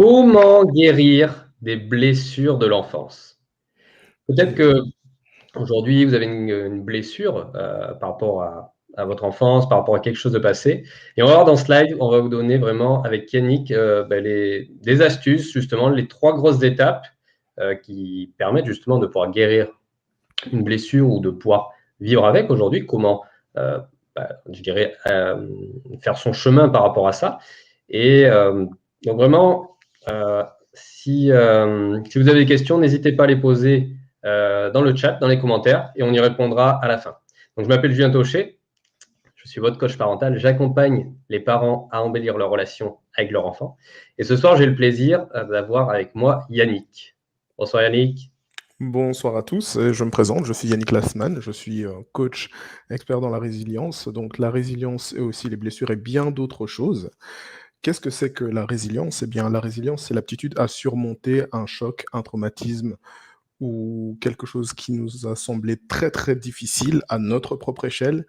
Comment guérir des blessures de l'enfance? Peut-être Et qu'aujourd'hui, vous avez une blessure, par rapport à votre enfance, par rapport à quelque chose de passé et on va voir dans ce live, on va vous donner vraiment avec Yannick, les des astuces justement, les 3 grosses étapes, qui permettent justement de pouvoir guérir une blessure ou de pouvoir vivre avec aujourd'hui. Comment, je dirais, faire son chemin par rapport à ça et donc vraiment, heu, si vous avez des questions, n'hésitez pas à les poser, dans le chat, dans les commentaires et on y répondra à la fin. Donc je m'appelle Julien Taucher, je suis votre coach parental. J'accompagne les parents à embellir leur relation avec leur enfant et ce soir, j'ai le plaisir, d'avoir avec moi Yannick. Bonsoir Yannick. bonsoir à tous, je me présente, je suis Yannick Lassman, je suis, coach expert dans la résilience. Donc la résilience et aussi les blessures et bien d'autres choses. Qu'est-ce que c'est que la résilience? Eh bien, la résilience, c'est l'aptitude à surmonter un choc, un traumatisme ou quelque chose qui nous a semblé très, très difficile à notre propre échelle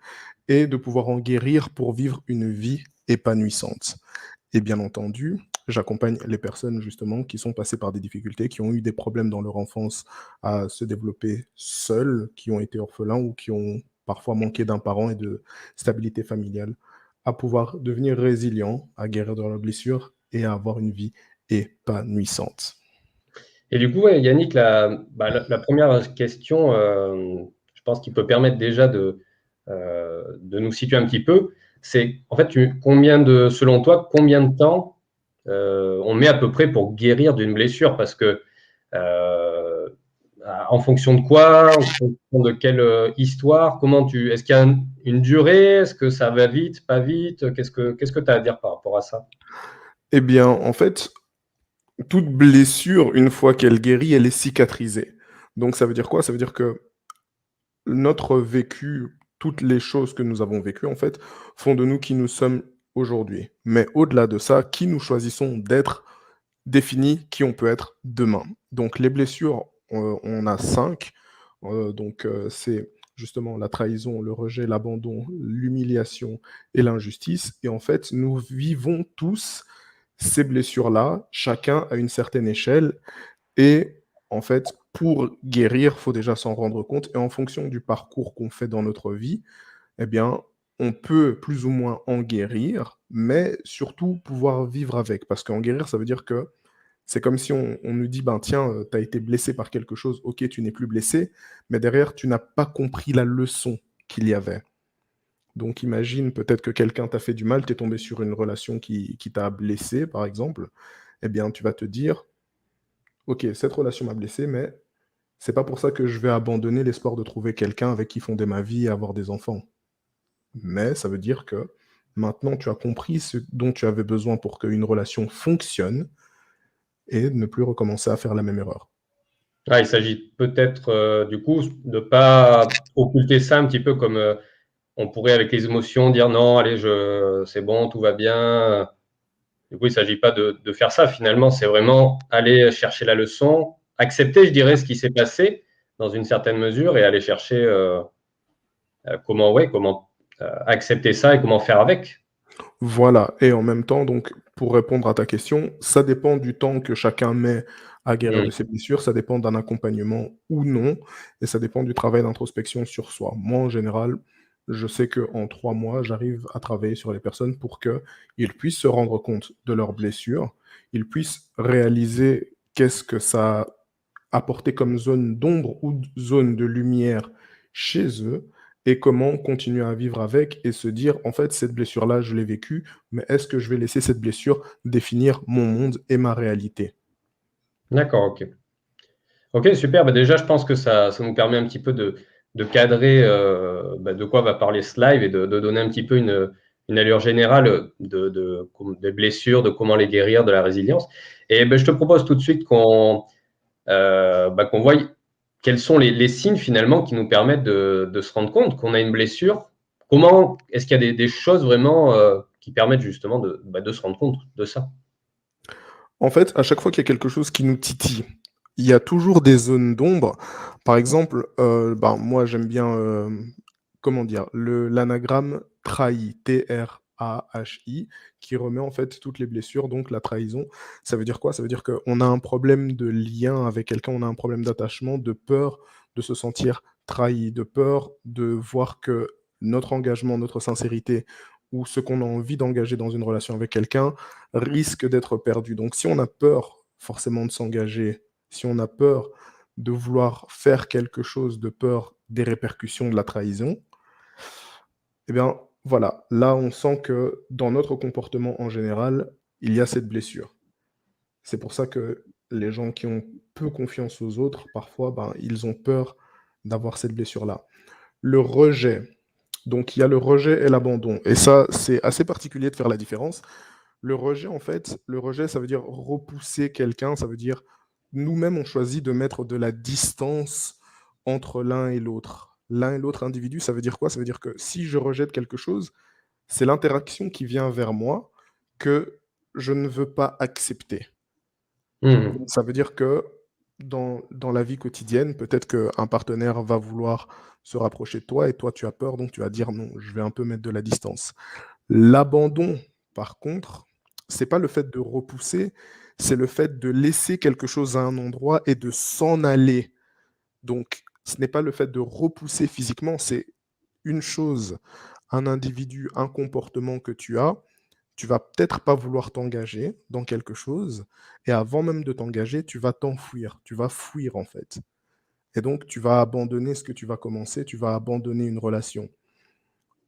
et de pouvoir en guérir pour vivre une vie épanouissante. Et bien entendu, j'accompagne les personnes justement qui sont passées par des difficultés, qui ont eu des problèmes dans leur enfance à se développer seuls, qui ont été orphelins ou qui ont parfois manqué d'un parent et de stabilité familiale, à pouvoir devenir résilients, à guérir de leurs blessures et à avoir une vie épanouissante. Et du coup, ouais, Yannick, la 1re question, je pense qui peut permettre déjà de nous situer un petit peu, c'est en fait, selon toi, combien de temps, on met à peu près pour guérir d'une blessure? Parce que, heu, en fonction de quoi? En fonction de quelle, histoire? Est-ce qu'il y a une durée? Est-ce que ça va vite, pas vite? Qu'est-ce que tu as à dire par rapport à ça? Eh bien, en fait, toute blessure, une fois qu'elle guérit, elle est cicatrisée. Donc ça veut dire quoi? Ça veut dire que notre vécu, toutes les choses que nous avons vécues, en fait, font de nous qui nous sommes aujourd'hui. Mais au-delà de ça, qui nous choisissons d'être définit qui on peut être demain. Donc les blessures, on a 5. C'est justement la trahison, le rejet, l'abandon, l'humiliation et l'injustice. Et en fait, nous vivons tous ces blessures-là, chacun à une certaine échelle. Et en fait, pour guérir, faut déjà s'en rendre compte et en fonction du parcours qu'on fait dans notre vie, eh bien, on peut plus ou moins en guérir, mais surtout pouvoir vivre avec. Parce qu'en guérir, ça veut dire que c'est comme si on nous dit: «Ben, tiens, tu as été blessé par quelque chose, OK, tu n'es plus blessé», mais derrière, tu n'as pas compris la leçon qu'il y avait. Donc imagine peut-être que quelqu'un t'a fait du mal, tu es tombé sur une relation qui t'a blessé, par exemple, eh bien, tu vas te dire: «OK, cette relation m'a blessé, mais c'est pas pour ça que je vais abandonner l'espoir de trouver quelqu'un avec qui fonder ma vie et avoir des enfants. Mais ça veut dire que maintenant tu as compris ce dont tu avais besoin pour qu'une relation fonctionne et ne plus recommencer à faire la même erreur». Ah, il s'agit peut-être, du coup, de pas occulter ça un petit peu comme, on pourrait avec les émotions dire: «Non, allez, je c'est bon, tout va bien». Du coup, il s'agit pas de faire ça finalement, c'est vraiment aller chercher la leçon, accepter, je dirais, ce qui s'est passé dans une certaine mesure et aller chercher, accepter ça et comment faire avec. Voilà, et en même temps, donc pour répondre à ta question, ça dépend du temps que chacun met à guérir de Mmh. ses blessures, ça dépend d'un accompagnement ou non, et ça dépend du travail d'introspection sur soi. Moi, en général, je sais qu'en 3 mois, j'arrive à travailler sur les personnes pour qu'ils puissent se rendre compte de leurs blessures, ils puissent réaliser qu'est-ce que ça a apporté comme zone d'ombre ou zone de lumière chez eux, et comment continuer à vivre avec et se dire: «En fait, cette blessure-là, je l'ai vécue, mais est-ce que je vais laisser cette blessure définir mon monde et ma réalité?» D'accord, OK. OK, super. Bah, déjà, je pense que ça nous permet un petit peu de cadrer, de quoi va parler ce live et de donner un petit peu une allure générale, des blessures, de comment les guérir, de la résilience et je te propose tout de suite qu'on voie quels sont les signes finalement qui nous permettent de se rendre compte qu'on a une blessure. Comment est-ce qu'il y a des choses vraiment, qui permettent justement de se rendre compte de ça? En fait, à chaque fois qu'il y a quelque chose qui nous titille, il y a toujours des zones d'ombre. Par exemple, moi j'aime bien, comment dire? L'anagramme TRAHI, TRAHI. TRAHI, qui remet en fait toutes les blessures, donc la trahison. Ça veut dire quoi? Ça veut dire qu'on a un problème de lien avec quelqu'un, on a un problème d'attachement, de peur de se sentir trahi, de peur de voir que notre engagement, notre sincérité ou ce qu'on a envie d'engager dans une relation avec quelqu'un risque d'être perdu. Donc si on a peur forcément de s'engager, si on a peur de vouloir faire quelque chose de peur des répercussions de la trahison, eh bien voilà, là on sent que dans notre comportement en général, il y a cette blessure. C'est pour ça que les gens qui ont peu confiance aux autres, parfois, ben, ils ont peur d'avoir cette blessure-là. Le rejet. Donc, il y a le rejet et l'abandon. Et ça, c'est assez particulier de faire la différence. Le rejet, en fait, le rejet, ça veut dire repousser quelqu'un, ça veut dire nous-mêmes, on choisit de mettre de la distance entre l'un et l'autre. L'un et l'autre individu, ça veut dire quoi? Ça veut dire que si je rejette quelque chose, c'est l'interaction qui vient vers moi que je ne veux pas accepter. Mmh. Donc, ça veut dire que dans la vie quotidienne, peut-être qu'un partenaire va vouloir se rapprocher de toi et toi, tu as peur, donc tu vas dire non, je vais un peu mettre de la distance. L'abandon, par contre, c'est pas le fait de repousser, c'est le fait de laisser quelque chose à un endroit et de s'en aller. Donc, ce n'est pas le fait de repousser physiquement, c'est une chose, un individu, un comportement que tu vas peut-être pas vouloir t'engager dans quelque chose et avant même de t'engager, tu vas t'enfuir, tu vas fuir en fait. Et donc, tu vas abandonner ce que tu vas commencer, tu vas abandonner une relation.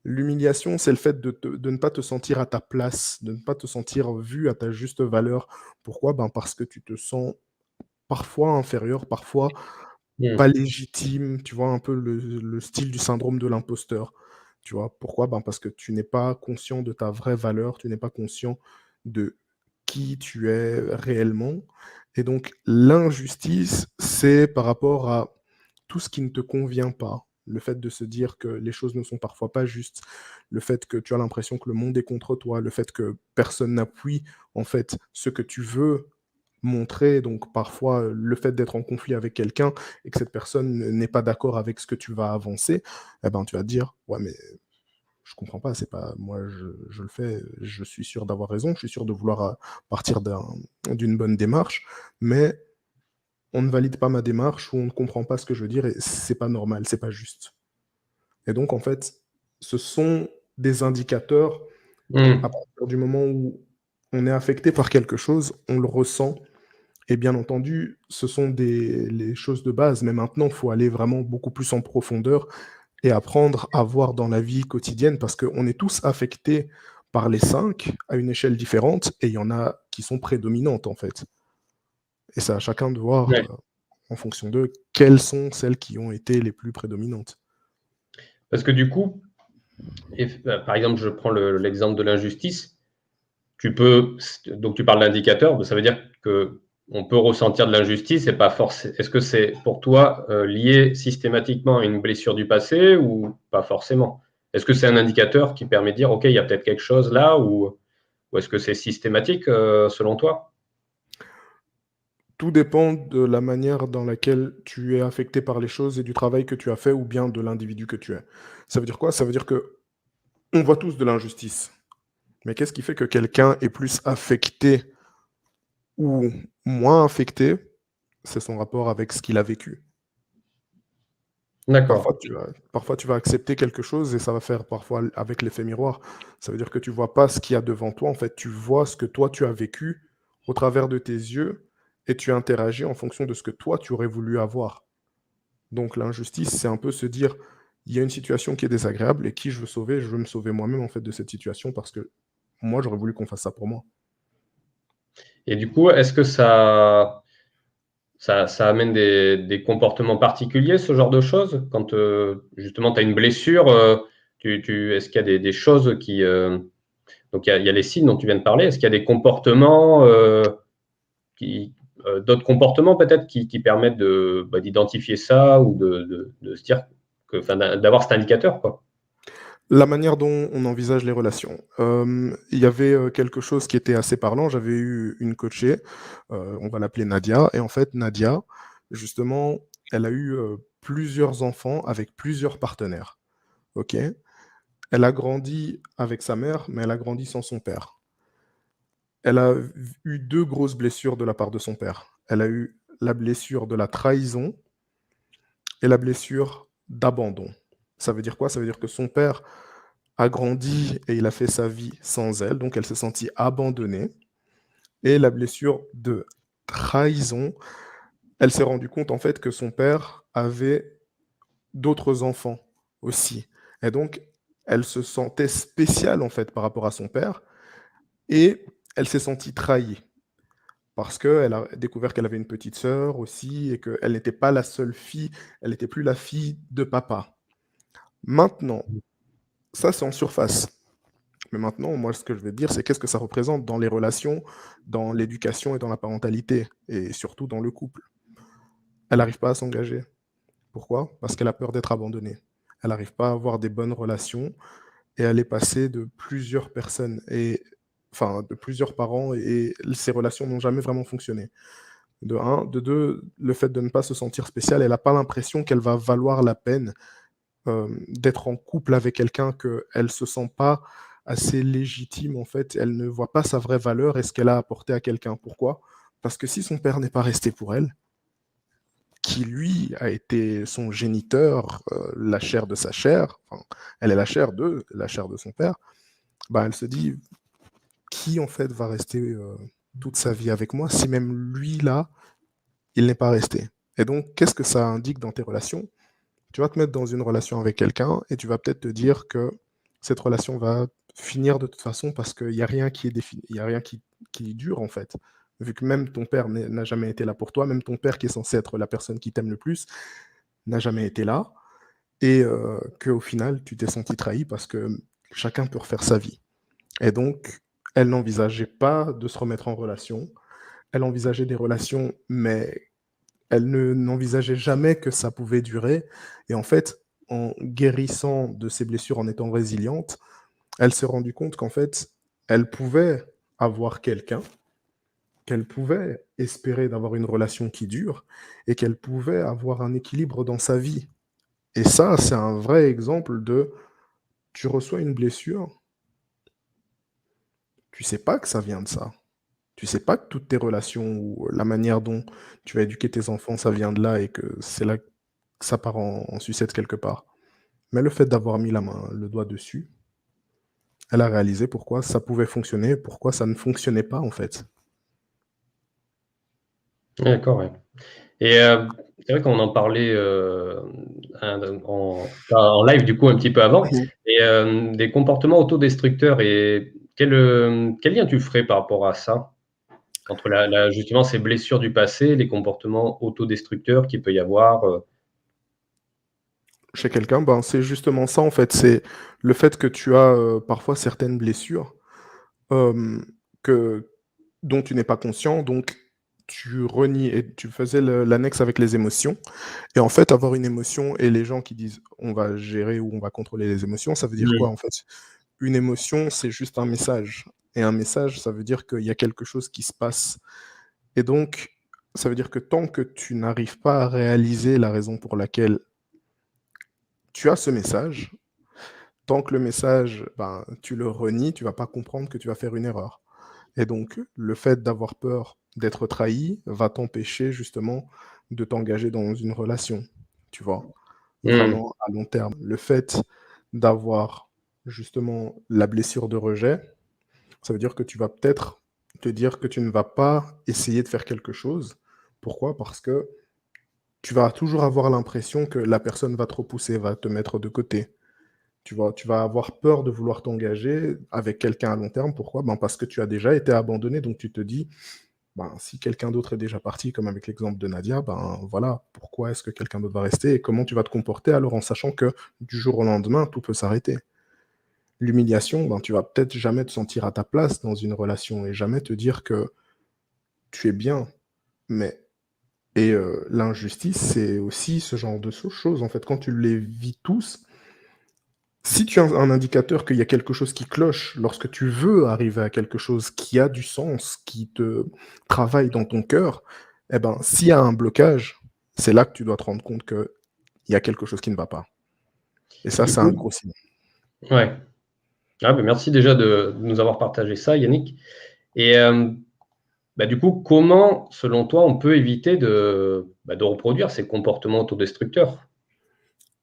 L'humiliation, c'est le fait de ne pas te sentir à ta place, de ne pas te sentir vu à ta juste valeur. Pourquoi? Ben parce que tu te sens parfois inférieur, parfois pas Mmh. légitime, tu vois? Un peu le style du syndrome de l'imposteur, tu vois? Pourquoi? Ben, parce que tu n'es pas conscient de ta vraie valeur, tu n'es pas conscient de qui tu es réellement et donc l'injustice, c'est par rapport à tout ce qui ne te convient pas. Le fait de se dire que les choses ne sont parfois pas justes, le fait que tu as l'impression que le monde est contre toi, le fait que personne n'appuie, en fait, ce que tu veux montrer. Donc parfois, le fait d'être en conflit avec quelqu'un et que cette personne n'est pas d'accord avec ce que tu vas avancer, eh ben, tu vas te dire: «Ouais, mais je comprends pas, c'est pas moi je le fais, je suis sûr d'avoir raison, je suis sûr de vouloir, partir d'une bonne démarche, mais on ne valide pas ma démarche ou on ne comprend pas ce que je veux dire et c'est pas normal, c'est pas juste». Et donc en fait, ce sont des indicateurs à Mmh. partir du moment où on est affecté par quelque chose, on le ressent. Et bien entendu, ce sont les choses de base, mais maintenant, il faut aller vraiment beaucoup plus en profondeur et apprendre à voir dans la vie quotidienne parce qu'on est tous affectés par les 5 à une échelle différente et il y en a qui sont prédominantes, en fait. Et c'est à chacun de voir, Ouais. en fonction d'eux, quelles sont celles qui ont été les plus prédominantes. Parce que du coup, par exemple, je prends l'exemple de l'injustice. Tu peux donc tu parles d'indicateur, ça veut dire qu'on peut ressentir de l'injustice et pas forcément. Est-ce que c'est pour toi, lié systématiquement à une blessure du passé ou pas forcément? Est-ce que c'est un indicateur qui permet de dire: «OK, il y a peut-être quelque chose là» ou est-ce que c'est systématique, selon toi? Tout dépend de la manière dans laquelle tu es affecté par les choses et du travail que tu as fait ou bien de l'individu que tu es. Ça veut dire quoi? Ça veut dire que on voit tous de l'injustice. Mais qu'est-ce qui fait que quelqu'un est plus affecté ou moins affecté? C'est son rapport avec ce qu'il a vécu. D'accord. Parfois tu vas accepter quelque chose et ça va faire parfois avec l'effet miroir. Ça veut dire que tu vois pas ce qu'il y a devant toi, en fait, tu vois ce que toi tu as vécu au travers de tes yeux et tu interagis en fonction de ce que toi tu aurais voulu avoir. Donc l'injustice, c'est un peu se dire: «Il y a une situation qui est désagréable et qui je veux sauver? Je veux me sauver moi-même, en fait, de cette situation parce que moi, j'aurais voulu qu'on fasse ça pour moi». Et du coup, est-ce que ça amène des comportements particuliers, ce genre de choses? Quand, justement tu as une blessure, est-ce qu'il y a des choses qui, donc il y a les signes dont tu viens de parler. Est-ce qu'il y a des comportements, qui, d'autres comportements peut-être qui permettent d'identifier ça ou de se dire que enfin d'avoir cet indicateur, quoi? La manière dont on envisage les relations. Il y avait, quelque chose qui était assez parlant. J'avais eu une coachée, on va l'appeler Nadia et en fait Nadia, justement, elle a eu, plusieurs enfants avec plusieurs partenaires, OK? Elle a grandi avec sa mère, mais elle a grandi sans son père. Elle a eu 2 grosses blessures de la part de son père. Elle a eu la blessure de la trahison et la blessure d'abandon. Ça veut dire quoi? Ça veut dire que son père a grandi et il a fait sa vie sans elle, donc elle s'est sentie abandonnée. Et la blessure de trahison, elle s'est rendue compte en fait que son père avait d'autres enfants aussi. Et donc, elle se sentait spéciale en fait par rapport à son père et elle s'est sentie trahie parce qu'elle a découvert qu'elle avait une petite sœur aussi et qu'elle n'était pas la seule fille, elle n'était plus la fille de papa. Maintenant, ça c'est en surface. Mais maintenant, moi, ce que je vais te dire, c'est qu'est-ce que ça représente dans les relations, dans l'éducation et dans la parentalité, et surtout dans le couple. Elle n'arrive pas à s'engager. Pourquoi? Parce qu'elle a peur d'être abandonnée. Elle n'arrive pas à avoir des bonnes relations et elle est passée de plusieurs personnes, et, enfin, de plusieurs parents, et ces relations n'ont jamais vraiment fonctionné. De un. De deux, le fait de ne pas se sentir spéciale, elle n'a pas l'impression qu'elle va valoir la peine d'être en couple avec quelqu'un qu'elle ne se sent pas assez légitime, en fait. Elle ne voit pas sa vraie valeur et ce qu'elle a apporté à quelqu'un. Pourquoi? Parce que si son père n'est pas resté pour elle, qui lui a été son géniteur, la chair de sa chair, enfin, elle est la chair de son père, bah, elle se dit, qui en fait va rester toute sa vie avec moi si même lui là, il n'est pas resté. Et donc, qu'est-ce que ça indique dans tes relations? Tu vas te mettre dans une relation avec quelqu'un et tu vas peut-être te dire que cette relation va finir de toute façon parce qu'il n'y a rien qui est défini, il n'y a rien qui dure en fait. Vu que même ton père n'a jamais été là pour toi, même ton père qui est censé être la personne qui t'aime le plus, n'a jamais été là, et qu'au final, tu t'es senti trahi parce que chacun peut refaire sa vie. Et donc, elle n'envisageait pas de se remettre en relation, elle envisageait des relations, mais elle n'envisageait jamais que ça pouvait durer. Et en fait, en guérissant de ses blessures, en étant résiliente, elle s'est rendue compte qu'en fait, elle pouvait avoir quelqu'un, qu'elle pouvait espérer d'avoir une relation qui dure et qu'elle pouvait avoir un équilibre dans sa vie. Et ça, c'est un vrai exemple de tu reçois une blessure, tu sais pas que ça vient de ça. Tu sais pas que toutes tes relations ou la manière dont tu vas éduquer tes enfants, ça vient de là et que c'est là que ça part en sucette quelque part. Mais le fait d'avoir mis le doigt dessus, elle a réalisé pourquoi ça pouvait fonctionner, pourquoi ça ne fonctionnait pas en fait. D'accord, ouais. Et c'est vrai qu'on en parlait, en live du coup un petit peu avant, Mmh. et des comportements autodestructeurs, et quel lien tu ferais par rapport à ça? Entre justement ces blessures du passé, les comportements autodestructeurs qu'il peut y avoir, Chez quelqu'un, ben, c'est justement ça en fait, c'est le fait que tu as, parfois certaines blessures, hem, que dont tu n'es pas conscient, donc tu renies et tu faisais l'annexe avec les émotions. Et en fait, avoir une émotion et les gens qui disent: «On va gérer ou on va contrôler les émotions», ça veut dire quoi mmh, en fait? Une émotion, c'est juste un message, et un message, ça veut dire qu'il y a quelque chose qui se passe, et donc ça veut dire que tant que tu n'arrives pas à réaliser la raison pour laquelle tu as ce message, tant que le message, ben, tu le renies, tu vas pas comprendre que tu vas faire une erreur, et donc le fait d'avoir peur d'être trahi va t'empêcher justement de t'engager dans une relation, tu vois? mmh, Vraiment à long terme. Le fait d'avoir justement la blessure de rejet, ça veut dire que tu vas peut-être te dire que tu ne vas pas essayer de faire quelque chose. Pourquoi? Parce que tu vas toujours avoir l'impression que la personne va te repousser, va te mettre de côté. Tu vas avoir peur de vouloir t'engager avec quelqu'un à long terme. Pourquoi? Ben, parce que tu as déjà été abandonné, donc tu te dis: «Ben, si quelqu'un d'autre est déjà parti», comme avec l'exemple de Nadia, ben, voilà, pourquoi est-ce que quelqu'un d'autre va rester et comment tu vas te comporter alors en sachant que du jour au lendemain, tout peut s'arrêter? L'humiliation, ben, tu vas peut-être jamais te sentir à ta place dans une relation et jamais te dire que tu es bien, mais l'injustice, c'est aussi ce genre de choses, en fait. Quand tu les vis tous, si tu as un indicateur qu'il y a quelque chose qui cloche lorsque tu veux arriver à quelque chose qui a du sens, qui te travaille dans ton cœur, eh ben, s'il y a un blocage, c'est là que tu dois te rendre compte qu'il y a quelque chose qui ne va pas, et ça, du c'est un coup gros signe. Ouais. Ah, bah, merci déjà de nous avoir partagé ça, Yannick. Et bah, du coup, comment, selon toi, on peut éviter de reproduire ces comportements autodestructeurs?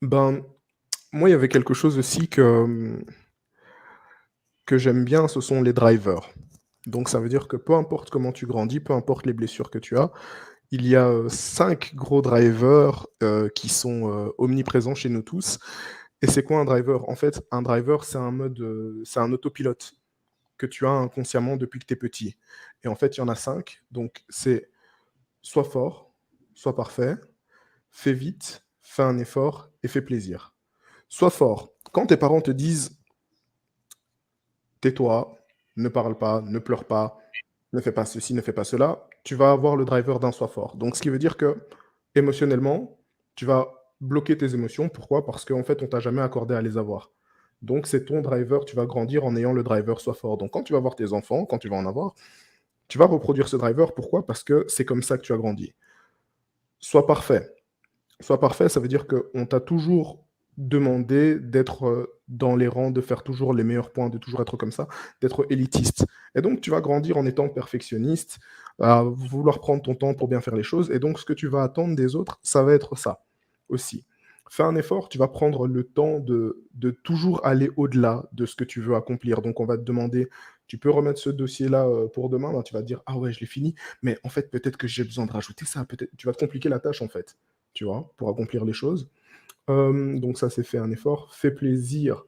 Ben, moi, il y avait quelque chose aussi que j'aime bien, ce sont les drivers. Donc ça veut dire que peu importe comment tu grandis, peu importe les blessures que tu as, il y a 5 gros drivers qui sont omniprésents chez nous tous. Et c'est quoi un driver? En fait, un driver, c'est un mode, c'est un autopilote que tu as inconsciemment depuis que tu es petit. Et en fait, il y en a 5. Donc c'est sois fort, sois parfait, fais vite, fais un effort et fais plaisir. Sois fort. Quand tes parents te disent tais-toi, ne parle pas, ne pleure pas, ne fais pas ceci, ne fais pas cela, tu vas avoir le driver d'un sois fort. Donc, ce qui veut dire que, émotionnellement, tu vas bloquer tes émotions. Pourquoi? Parce qu'en fait, on t'a jamais accordé à les avoir. Donc, c'est ton driver, tu vas grandir en ayant le driver sois fort. Donc, quand tu vas voir tes enfants, quand tu vas en avoir, tu vas reproduire ce driver. Pourquoi? Parce que c'est comme ça que tu as grandi. Sois parfait. Sois parfait, ça veut dire qu'on t'a toujours demandé d'être dans les rangs, de faire toujours les meilleurs points, de toujours être comme ça, d'être élitiste. Et donc, tu vas grandir en étant perfectionniste, à vouloir prendre ton temps pour bien faire les choses. Et donc, ce que tu vas attendre des autres, ça va être ça aussi. Fais un effort, tu vas prendre le temps de toujours aller au-delà de ce que tu veux accomplir. Donc, on va te demander, tu peux remettre ce dossier-là pour demain. Ben, tu vas te dire, ah ouais, je l'ai fini, mais en fait, peut-être que j'ai besoin de rajouter ça. Peut-être, tu vas te compliquer la tâche en fait, tu vois, pour accomplir les choses. Donc ça, c'est fait un effort. Fait plaisir,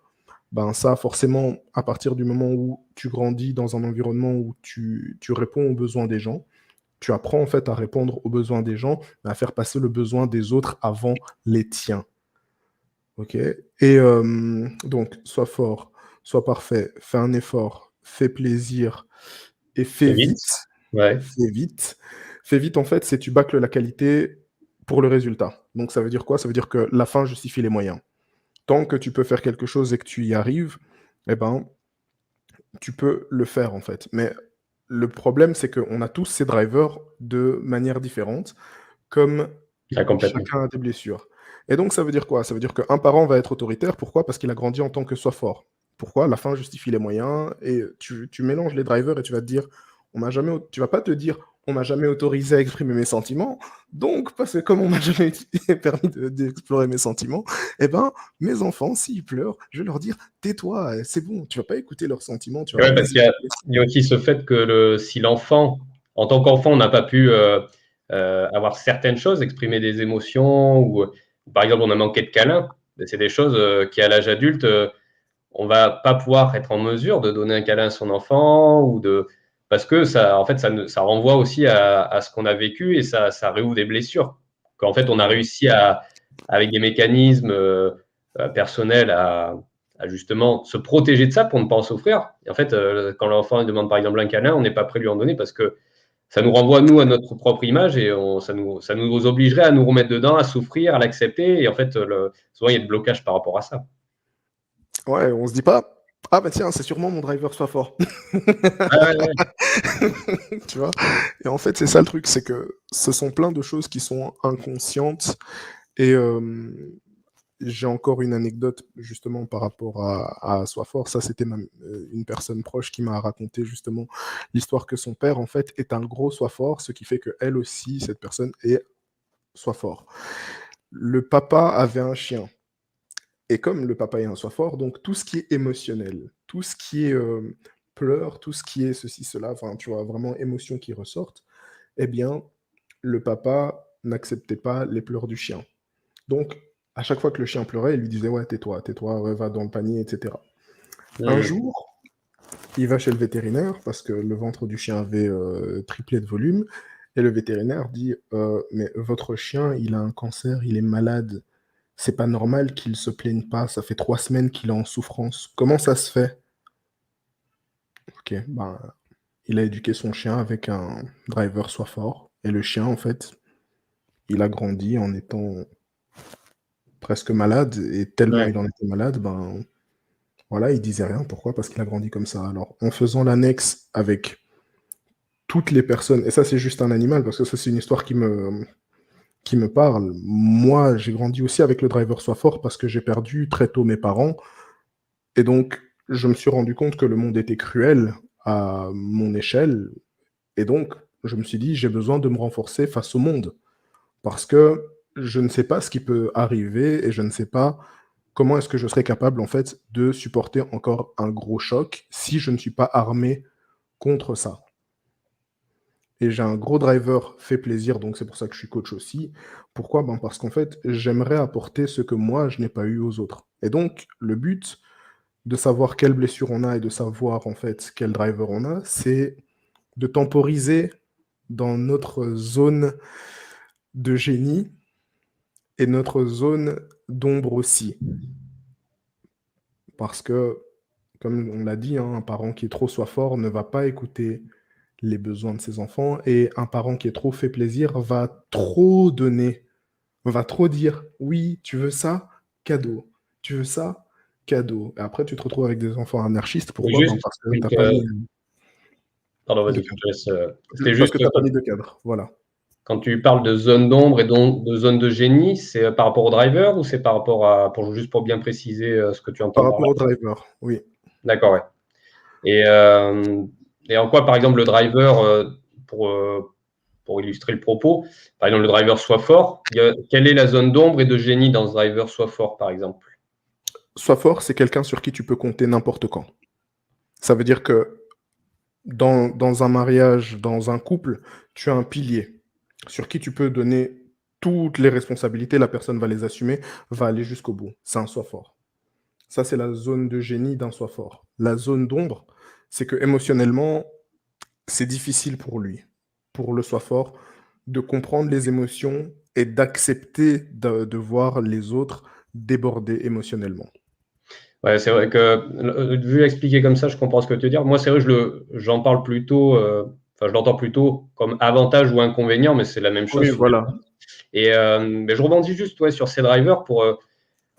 ben ça, forcément, à partir du moment où tu grandis dans un environnement où tu réponds aux besoins des gens, tu apprends en fait à répondre aux besoins des gens, à faire passer le besoin des autres avant les tiens. Ok? Et donc, sois fort, sois parfait, fais un effort, fais plaisir et fais Et vite? vite. Ouais. Fais vite. Fais vite, en fait, c'est tu bâcles la qualité pour le résultat. Donc, ça veut dire quoi? Ça veut dire que la fin justifie les moyens. Tant que tu peux faire quelque chose et que tu y arrives, eh ben, tu peux le faire, en fait. Mais le problème, c'est qu'on a tous ces drivers de manière différente, comme Ah, complètement. chacun a des blessures. Et donc, ça veut dire quoi? Ça veut dire qu'un parent va être autoritaire. Pourquoi? Parce qu'il a grandi en tant que soit fort. Pourquoi? La fin justifie les moyens. Et tu mélanges les drivers et tu vas te dire, on m'a jamais, tu vas pas te dire, on m'a jamais autorisé à exprimer mes sentiments. Donc, parce que comme on m'a jamais permis d'explorer mes sentiments, eh ben, mes enfants, s'ils pleurent, je vais leur dire, tais-toi, c'est bon. Tu vas pas écouter leurs sentiments, tu vas Et pas ouais, les parce qu'il y a, écouter. il y a aussi ce fait que si l'enfant, en tant qu'enfant, on n'a pas pu avoir certaines choses, exprimer des émotions, ou par exemple, on a manqué de câlins, ben, c'est des choses qui, à l'âge adulte, on va pas pouvoir être en mesure de donner un câlin à son enfant, parce que ça, en fait, ça renvoie aussi à ce qu'on a vécu, et ça réouvre des blessures. Qu'en fait, on a réussi avec des mécanismes personnels à justement se protéger de ça pour ne pas en souffrir. Et en fait, quand l'enfant demande par exemple un câlin, on n'est pas prêt de lui en donner parce que ça nous renvoie, nous, à notre propre image, et ça nous obligerait à nous remettre dedans, à souffrir, à l'accepter. Et en fait, souvent, il y a des blocages par rapport à ça. Ouais, on se dit pas, ah bah tiens, c'est sûrement mon driver soit fort. Ouais, ouais, ouais. Tu vois? Et en fait, c'est ça le truc, c'est que ce sont plein de choses qui sont inconscientes et j'ai encore une anecdote justement par rapport à Sois fort. Ça, c'était une personne proche qui m'a raconté justement l'histoire que son père, en fait, est un gros Sois fort, ce qui fait qu'elle aussi, cette personne, est Sois fort. Le papa avait un chien. Et comme le papa est un Sois fort, donc tout ce qui est émotionnel, tout ce qui est pleurs, tout ce qui est ceci, cela, enfin, tu vois, vraiment émotions qui ressortent, eh bien, le papa n'acceptait pas les pleurs du chien. Donc, à chaque fois que le chien pleurait, il lui disait ouais, tais-toi, ouais, va dans le panier, etc. Un Mmh. jour, il va chez le vétérinaire parce que le ventre du chien avait triplé de volume. Et le vétérinaire dit mais votre chien, il a un cancer, il est malade. C'est pas normal qu'il se plaigne pas. Ça fait 3 semaines qu'il est en souffrance. Comment ça se fait? Ok, ben, il a éduqué son chien avec un driver soit fort. Et le chien, en fait, il a grandi en étant presque malade. Et tellement Ouais. il en était malade, ben voilà, il disait rien. Pourquoi? Parce qu'il a grandi comme ça. Alors, en faisant l'annexe avec toutes les personnes, et ça c'est juste un animal, parce que ça c'est une histoire qui me parle. Moi, j'ai grandi aussi avec le driver soit fort parce que j'ai perdu très tôt mes parents. Et donc, je me suis rendu compte que le monde était cruel à mon échelle. Et donc, je me suis dit, j'ai besoin de me renforcer face au monde. Parce que je ne sais pas ce qui peut arriver et je ne sais pas comment est-ce que je serais capable, en fait, de supporter encore un gros choc si je ne suis pas armé contre ça. Et j'ai un gros driver fait plaisir, donc c'est pour ça que je suis coach aussi. Pourquoi? Ben parce qu'en fait, j'aimerais apporter ce que moi, je n'ai pas eu aux autres. Et donc, le but de savoir quelle blessure on a et de savoir en fait quel driver on a, c'est de temporiser dans notre zone de génie et notre zone d'ombre aussi. Parce que, comme on l'a dit, hein, un parent qui est trop soit fort ne va pas écouter les besoins de ses enfants et un parent qui est trop fait plaisir va trop donner, va trop dire oui, tu veux ça, cadeau, tu veux ça, cadeau. Et après, tu te retrouves avec des enfants anarchistes. Oui, Pourquoi? Ben, juste, parce que donc, t'as pas mis pardon, de vas-y, je cadre. te laisse. C'était Parce que juste, tu n'as pas mis de cadre. Voilà. quand tu parles de zone d'ombre et donc de zone de génie, c'est par rapport au driver ou c'est par rapport à, juste pour bien préciser ce que tu Par entends par rapport là? au driver, oui. D'accord, ouais. Et, euh, et en quoi, par exemple, le driver, pour, euh, pour illustrer le propos, par exemple, le driver soit fort, quelle est la zone d'ombre et de génie dans ce driver soit fort, par exemple? Sois fort, c'est quelqu'un sur qui tu peux compter n'importe quand. Ça veut dire que dans un mariage, dans un couple, tu as un pilier sur qui tu peux donner toutes les responsabilités, la personne va les assumer, va aller jusqu'au bout. C'est un soi fort. Ça, c'est la zone de génie d'un soi fort. La zone d'ombre, c'est que émotionnellement, c'est difficile pour lui, pour le soi fort, de comprendre les émotions et d'accepter de voir les autres déborder émotionnellement. Ouais, c'est vrai que, vu l'expliquer comme ça, je comprends ce que tu veux dire. Moi, c'est vrai, j'en parle plutôt, enfin, je l'entends plutôt comme avantage ou inconvénient, mais c'est la même chose Oui, voilà. finalement. Mais je rebondis juste ouais, sur ces drivers pour.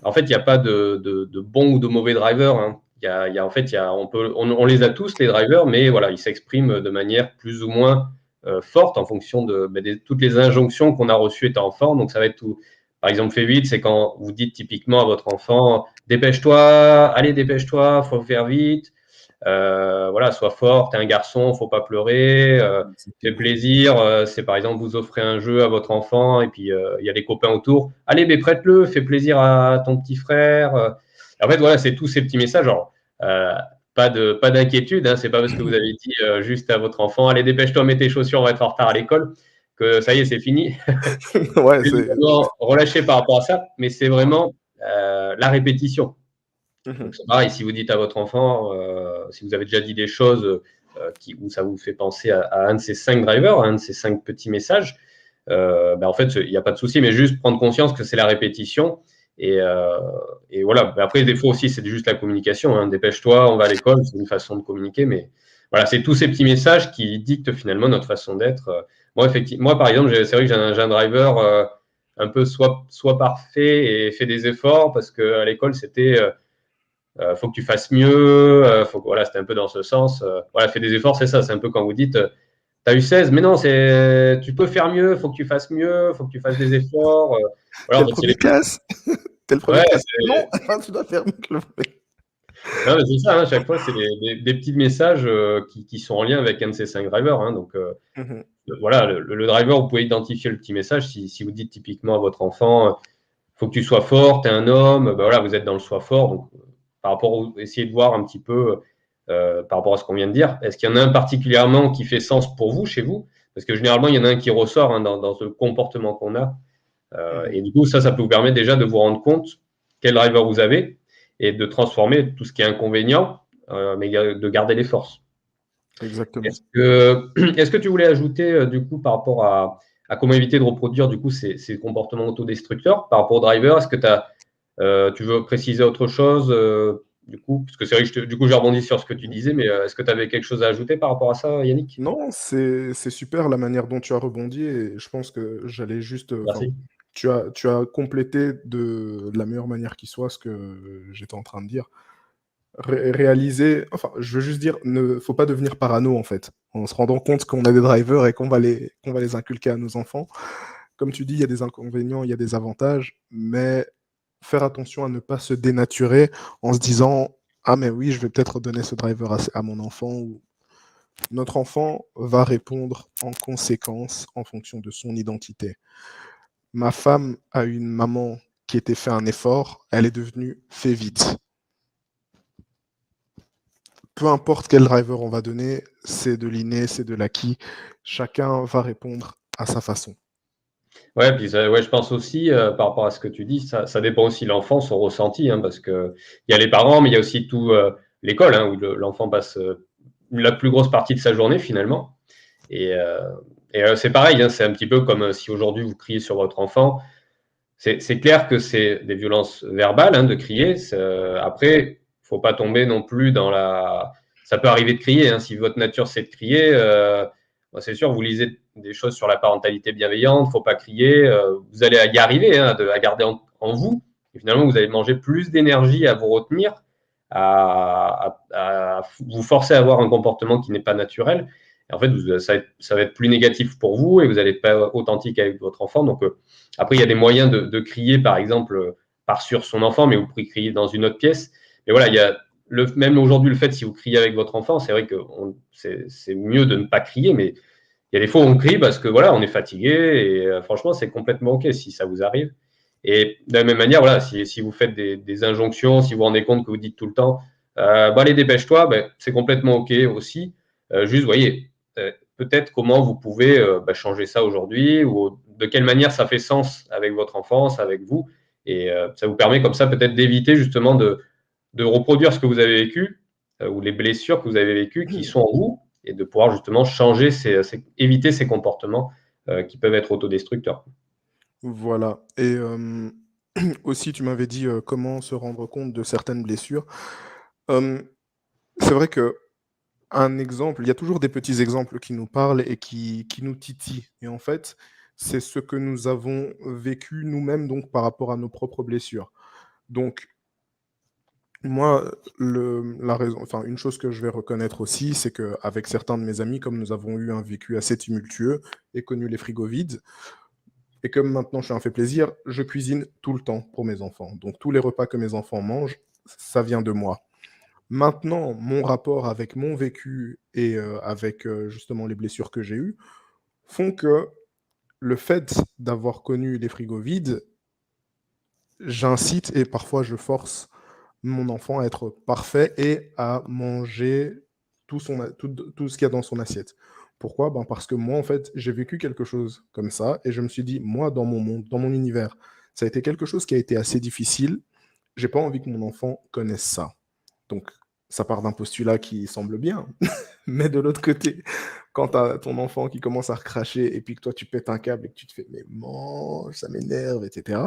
En fait, il n'y a pas de bon ou de mauvais drivers, hein. En fait, on les a tous, les drivers, mais voilà, ils s'expriment de manière plus ou moins forte en fonction de toutes les injonctions qu'on a reçues étant enfant. Donc, ça va être tout. Par exemple, fais vite, c'est quand vous dites typiquement à votre enfant, dépêche-toi, allez, dépêche-toi, faut faire vite. Voilà, sois fort, t'es un garçon, faut pas pleurer. Fais Exactement. plaisir. C'est par exemple, vous offrez un jeu à votre enfant et puis il y a des copains autour. Allez, mais prête-le, fais plaisir à ton petit frère. En fait, voilà, c'est tous ces petits messages. Genre, euh, pas d'inquiétude. Hein, c'est pas parce que vous avez dit juste à votre enfant, allez, dépêche-toi, mets tes chaussures, on va être en retard à l'école, que ça y est, c'est fini. Ouais, C'est vraiment relâché par rapport à ça, mais c'est vraiment la répétition. Donc Mhm. c'est pareil, si vous dites à votre enfant, si vous avez déjà dit des choses où ça vous fait penser à un de ces 5 drivers, à un de ces 5 petits messages, en fait, il n'y a pas de souci, mais juste prendre conscience que c'est la répétition. Et, euh, et voilà. Mais après, des fois aussi, c'est juste la communication. Hein. Dépêche-toi, on va à l'école, c'est une façon de communiquer. Mais voilà, c'est tous ces petits messages qui dictent finalement notre façon d'être. Moi, effectivement, moi, par exemple, c'est vrai que j'ai un driver un peu soit parfait et fait des efforts parce qu'à l'école, c'était faut que tu fasses mieux, voilà, c'était un peu dans ce sens. Voilà, fais des efforts, c'est ça. C'est un peu quand vous dites, tu as eu 16, mais non, tu peux faire mieux, faut que tu fasses mieux, faut que tu fasses des efforts. T'es Voilà, en le fait, premier de classe. T'es le premier ouais, de classe. Non, tu dois faire mieux que le premier. non, mais c'est ça, hein, chaque fois, c'est des petits messages qui sont en lien avec un de ces 5 drivers. Hein, donc, Mhm. voilà, le driver, vous pouvez identifier le petit message. Si vous dites typiquement à votre enfant, faut que tu sois fort, tu es un homme, voilà, vous êtes dans le soi fort. Donc, essayez de voir un petit peu par rapport à ce qu'on vient de dire. Est-ce qu'il y en a un particulièrement qui fait sens pour vous, chez vous? Parce que généralement, il y en a un qui ressort hein, dans ce comportement qu'on a. Mhm. Et du coup, ça peut vous permettre déjà de vous rendre compte quel driver vous avez et de transformer tout ce qui est inconvénient, mais de garder les forces. Exactement. Est-ce que tu voulais ajouter, du coup, par rapport à comment éviter de reproduire du coup, ces comportements autodestructeurs par rapport au driver? Est-ce que tu veux préciser autre chose du coup? Parce que c'est vrai que du coup, j'ai rebondi sur ce que tu Mhm. disais, mais est-ce que tu avais quelque chose à ajouter par rapport à ça, Yannick? Non, c'est super la manière dont tu as rebondi et je pense que j'allais juste, enfin, Merci. tu as complété de la meilleure manière qui soit ce que j'étais en train de dire. Réaliser, enfin, je veux juste dire, ne faut pas devenir parano en fait, en se rendant compte qu'on a des drivers et qu'on va les inculquer à nos enfants. Comme tu dis, il y a des inconvénients, il y a des avantages, mais faire attention à ne pas se dénaturer en se disant Ah, mais oui, je vais peut-être donner ce driver à mon enfant, ou notre enfant va répondre en conséquence en fonction de son identité. Ma femme a une maman qui était fait un effort, elle est devenue fait vite. Peu importe quel driver on va donner, c'est de l'inné, c'est de l'acquis. Chacun va répondre à sa façon. Ouais, puis ouais, je pense aussi, par rapport à ce que tu dis, ça dépend aussi de l'enfant, son ressenti, hein, parce que il y a les parents, mais il y a aussi tout l'école, hein, où l'enfant passe la plus grosse partie de sa journée finalement. Et, euh, c'est pareil, hein, c'est un petit peu comme si aujourd'hui vous criez sur votre enfant. C'est clair que c'est des violences verbales, hein, de crier. Après, faut pas tomber non plus dans la. Ça peut arriver de crier, hein, si votre nature c'est de crier. C'est sûr, vous lisez des choses sur la parentalité bienveillante. Faut pas crier. Vous allez y arriver, hein, à garder en vous. Et finalement, vous allez manger plus d'énergie à vous retenir, à vous forcer à avoir un comportement qui n'est pas naturel. Et en fait, ça va être plus négatif pour vous et vous allez être pas authentique avec votre enfant. Donc, après, il y a des moyens de crier, par exemple, par sur son enfant, mais vous pouvez crier dans une autre pièce. Mais voilà, il y a même aujourd'hui, le fait, si vous criez avec votre enfant, c'est vrai que c'est mieux de ne pas crier, mais il y a des fois où on crie parce que voilà, on est fatigué et franchement, c'est complètement OK si ça vous arrive. Et de la même manière, voilà, si vous faites des injonctions, si vous vous rendez compte que vous dites tout le temps, bah, allez, dépêche-toi, ben, c'est complètement OK aussi. Juste, voyez, peut-être comment vous pouvez bah, changer ça aujourd'hui ou de quelle manière ça fait sens avec votre enfance, avec vous. Et ça vous permet comme ça peut-être d'éviter justement de reproduire ce que vous avez vécu ou les blessures que vous avez vécues qui sont en vous et de pouvoir justement changer, éviter ces comportements qui peuvent être autodestructeurs. Voilà. Et aussi, tu m'avais dit comment se rendre compte de certaines blessures. Euh, c'est vrai que un exemple, il y a toujours des petits exemples qui nous parlent et qui nous titillent. Et en fait, c'est ce que nous avons vécu nous-mêmes donc par rapport à nos propres blessures. Donc, moi, la raison, enfin, une chose que je vais reconnaître aussi, c'est qu'avec certains de mes amis, comme nous avons eu un vécu assez tumultueux et connu les frigos vides, et comme maintenant je suis un fait plaisir, je cuisine tout le temps pour mes enfants. Donc tous les repas que mes enfants mangent, ça vient de moi. Maintenant, mon rapport avec mon vécu et avec justement les blessures que j'ai eues font que le fait d'avoir connu les frigos vides, j'incite et parfois je force mon enfant à être parfait et à manger tout ce qu'il y a dans son assiette. Pourquoi? Ben parce que moi, en fait, j'ai vécu quelque chose comme ça et je me suis dit, moi, dans mon monde, dans mon univers, ça a été quelque chose qui a été assez difficile. J'ai pas envie que mon enfant connaisse ça. Donc, ça part d'un postulat qui semble bien, mais de l'autre côté, quand tu as ton enfant qui commence à recracher et puis que toi, tu pètes un câble et que tu te fais, mais mange, ça m'énerve, etc.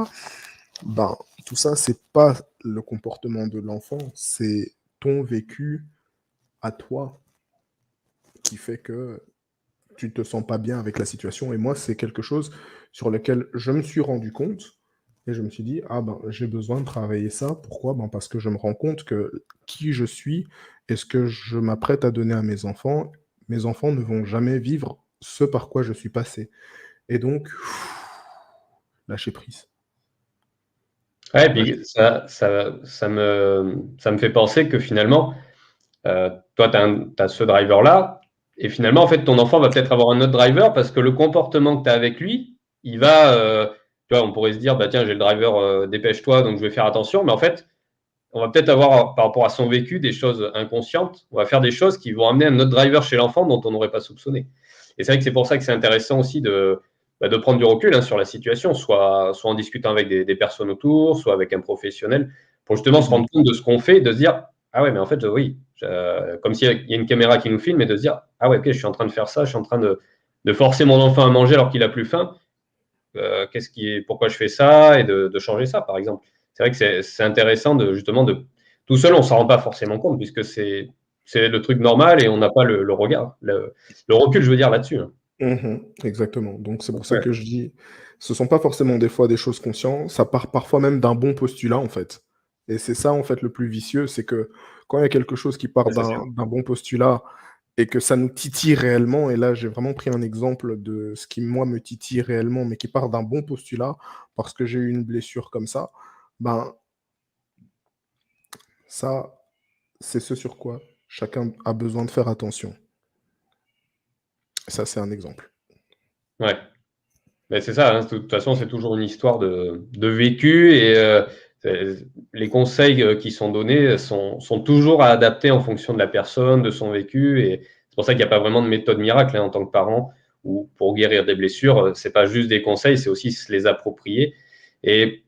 Ben, tout ça, c'est pas le comportement de l'enfant, c'est ton vécu à toi qui fait que tu te sens pas bien avec la situation. Et moi, c'est quelque chose sur lequel je me suis rendu compte et je me suis dit, ah ben, j'ai besoin de travailler ça. Pourquoi? Ben, parce que je me rends compte que qui je suis et ce que je m'apprête à donner à mes enfants ne vont jamais vivre ce par quoi je suis passé. Et donc, lâcher prise. Ouais, et Lâcher- puis ça me fait penser que finalement, toi, tu as ce driver-là, et finalement, en fait, ton enfant va peut-être avoir un autre driver parce que le comportement que tu as avec lui, il va, tu vois, on pourrait se dire, bah tiens, j'ai le driver, dépêche-toi, donc je vais faire attention, mais en fait, on va peut-être avoir, par rapport à son vécu, des choses inconscientes, on va faire des choses qui vont amener un autre driver chez l'enfant dont on n'aurait pas soupçonné. Et c'est vrai que c'est pour ça que c'est intéressant aussi de prendre du recul, hein, sur la situation, soit en discutant avec des personnes autour, soit avec un professionnel, pour justement se rendre Mhm. compte de ce qu'on fait, de se dire, ah ouais, mais en fait, oui, comme s'il y a une caméra qui nous filme, et de se dire, ah ouais, ok, je suis en train de faire ça, je suis en train de forcer mon enfant à manger alors qu'il a plus faim. Pourquoi je fais ça, et de changer ça, par exemple. C'est vrai que c'est intéressant de justement tout seul, on s'en rend pas forcément compte puisque c'est le truc normal et on n'a pas le regard, le recul, je veux dire, là-dessus, hein. Mhm, exactement. Donc c'est pour Donc, ça ouais, que je dis, ce sont pas forcément des fois des choses conscientes, ça part parfois même d'un bon postulat en fait. Et c'est ça en fait le plus vicieux, c'est que quand il y a quelque chose qui part c'est ça. d'un bon postulat et que ça nous titille réellement, et là j'ai vraiment pris un exemple de ce qui moi me titille réellement, mais qui part d'un bon postulat parce que j'ai eu une blessure comme ça, ben ça c'est ce sur quoi chacun a besoin de faire attention. Ça, c'est un exemple. Ouais. Mais c'est ça, hein, de toute façon, c'est toujours une histoire de vécu et les conseils qui sont donnés sont toujours à adapter en fonction de la personne, de son vécu. Et c'est pour ça qu'il n'y a pas vraiment de méthode miracle hein, en tant que parent ou pour guérir des blessures. C'est pas juste des conseils, c'est aussi se les approprier. Et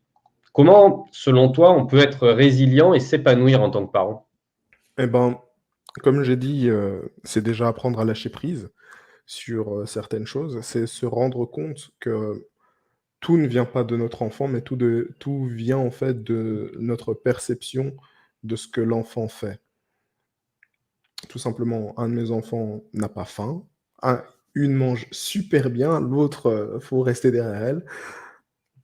comment, selon toi, on peut être résilient et s'épanouir en tant que parent? Eh ben, comme j'ai dit, c'est déjà apprendre à lâcher prise sur, certaines choses. C'est se rendre compte que tout ne vient pas de notre enfant, mais tout vient, en fait, de notre perception de ce que l'enfant fait. Tout simplement, un de mes enfants n'a pas faim, une mange super bien, l'autre, faut rester derrière elle.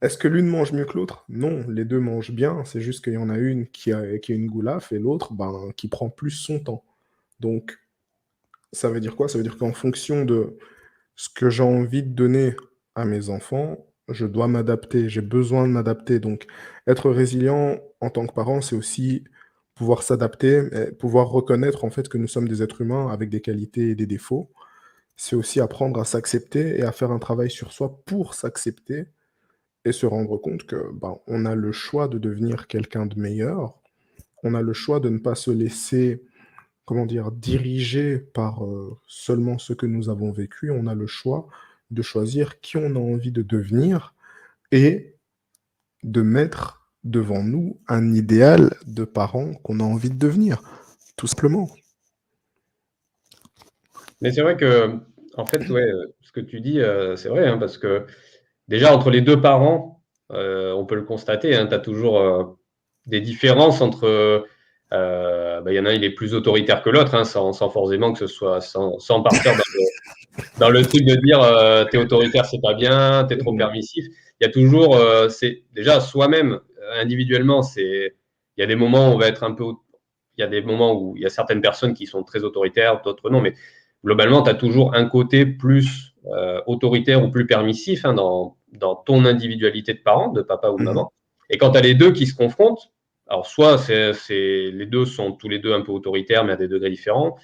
Est-ce que l'une mange mieux que l'autre? Non, les 2 mangent bien, c'est juste qu'il y en a une qui a une goulaffe et l'autre, ben, qui prend plus son temps. Donc ça veut dire quoi? Ça veut dire qu'en fonction de ce que j'ai envie de donner à mes enfants, je dois m'adapter, j'ai besoin de m'adapter. Donc être résilient en tant que parent, c'est aussi pouvoir s'adapter et pouvoir reconnaître en fait que nous sommes des êtres humains avec des qualités et des défauts. C'est aussi apprendre à s'accepter et à faire un travail sur soi pour s'accepter et se rendre compte que, ben, on a le choix de devenir quelqu'un de meilleur. On a le choix de ne pas se laisser, comment dire, diriger par, seulement ce que nous avons vécu. On a le choix de choisir qui on a envie de devenir et de mettre devant nous un idéal de parent qu'on a envie de devenir, tout simplement. Mais c'est vrai que, en fait, ouais, ce que tu dis, c'est vrai, hein, parce que déjà entre les 2 parents, on peut le constater, hein, tu as toujours, des différences entre, bah, il y en a un, il est plus autoritaire que l'autre, hein, sans forcément que ce soit sans partir dans le truc de dire, «Tu es autoritaire, c'est pas bien, tu es trop Mmh. permissif». Il y a toujours, c'est déjà soi-même, individuellement, il y a des moments où on va être un peu il y a des moments où il y a certaines personnes qui sont très autoritaires, d'autres non, mais globalement, tu as toujours un côté plus autoritaire ou plus permissif hein, dans ton individualité de parent, de papa ou de Mmh. maman. Et quand tu as les deux qui se confrontent, alors soit les deux sont tous les deux un peu autoritaires, mais à des degrés différents,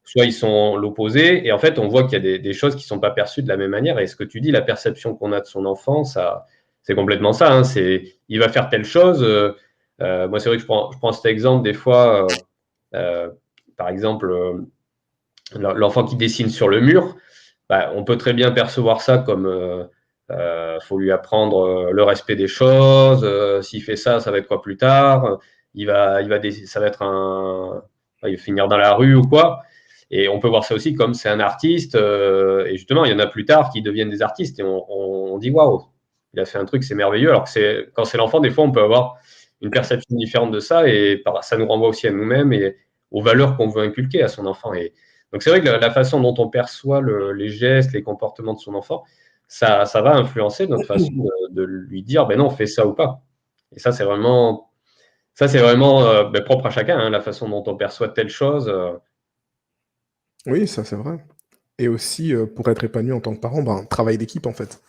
soit ils sont l'opposé, et en fait, on voit qu'il y a des choses qui ne sont pas perçues de la même manière. Et ce que tu dis, la perception qu'on a de son enfant, ça, c'est complètement ça. Hein, il va faire telle chose. Moi, c'est vrai que je prends cet exemple des fois. Euh, Par exemple, l'enfant qui dessine sur le mur, bah, on peut très bien percevoir ça comme faut lui apprendre le respect des choses. S'il fait ça, ça va être quoi plus tard? Ça va être il va finir dans la rue ou quoi. Et on peut voir ça aussi comme c'est un artiste. Et justement, il y en a plus tard qui deviennent des artistes et on dit waouh, il a fait un truc, c'est merveilleux. Alors que quand c'est l'enfant, des fois, on peut avoir une perception différente de ça et ça nous renvoie aussi à nous-mêmes et aux valeurs qu'on veut inculquer à son enfant. Et donc c'est vrai que la façon dont on perçoit les gestes, les comportements de son enfant, ça va influencer notre façon de lui dire, ben non, fais ça ou pas. Et ça c'est vraiment ben, propre à chacun, hein, la façon dont on perçoit telle chose. Oui, ça, c'est vrai et aussi, pour être épanoui en tant que parent, ben, travail d'équipe, en fait.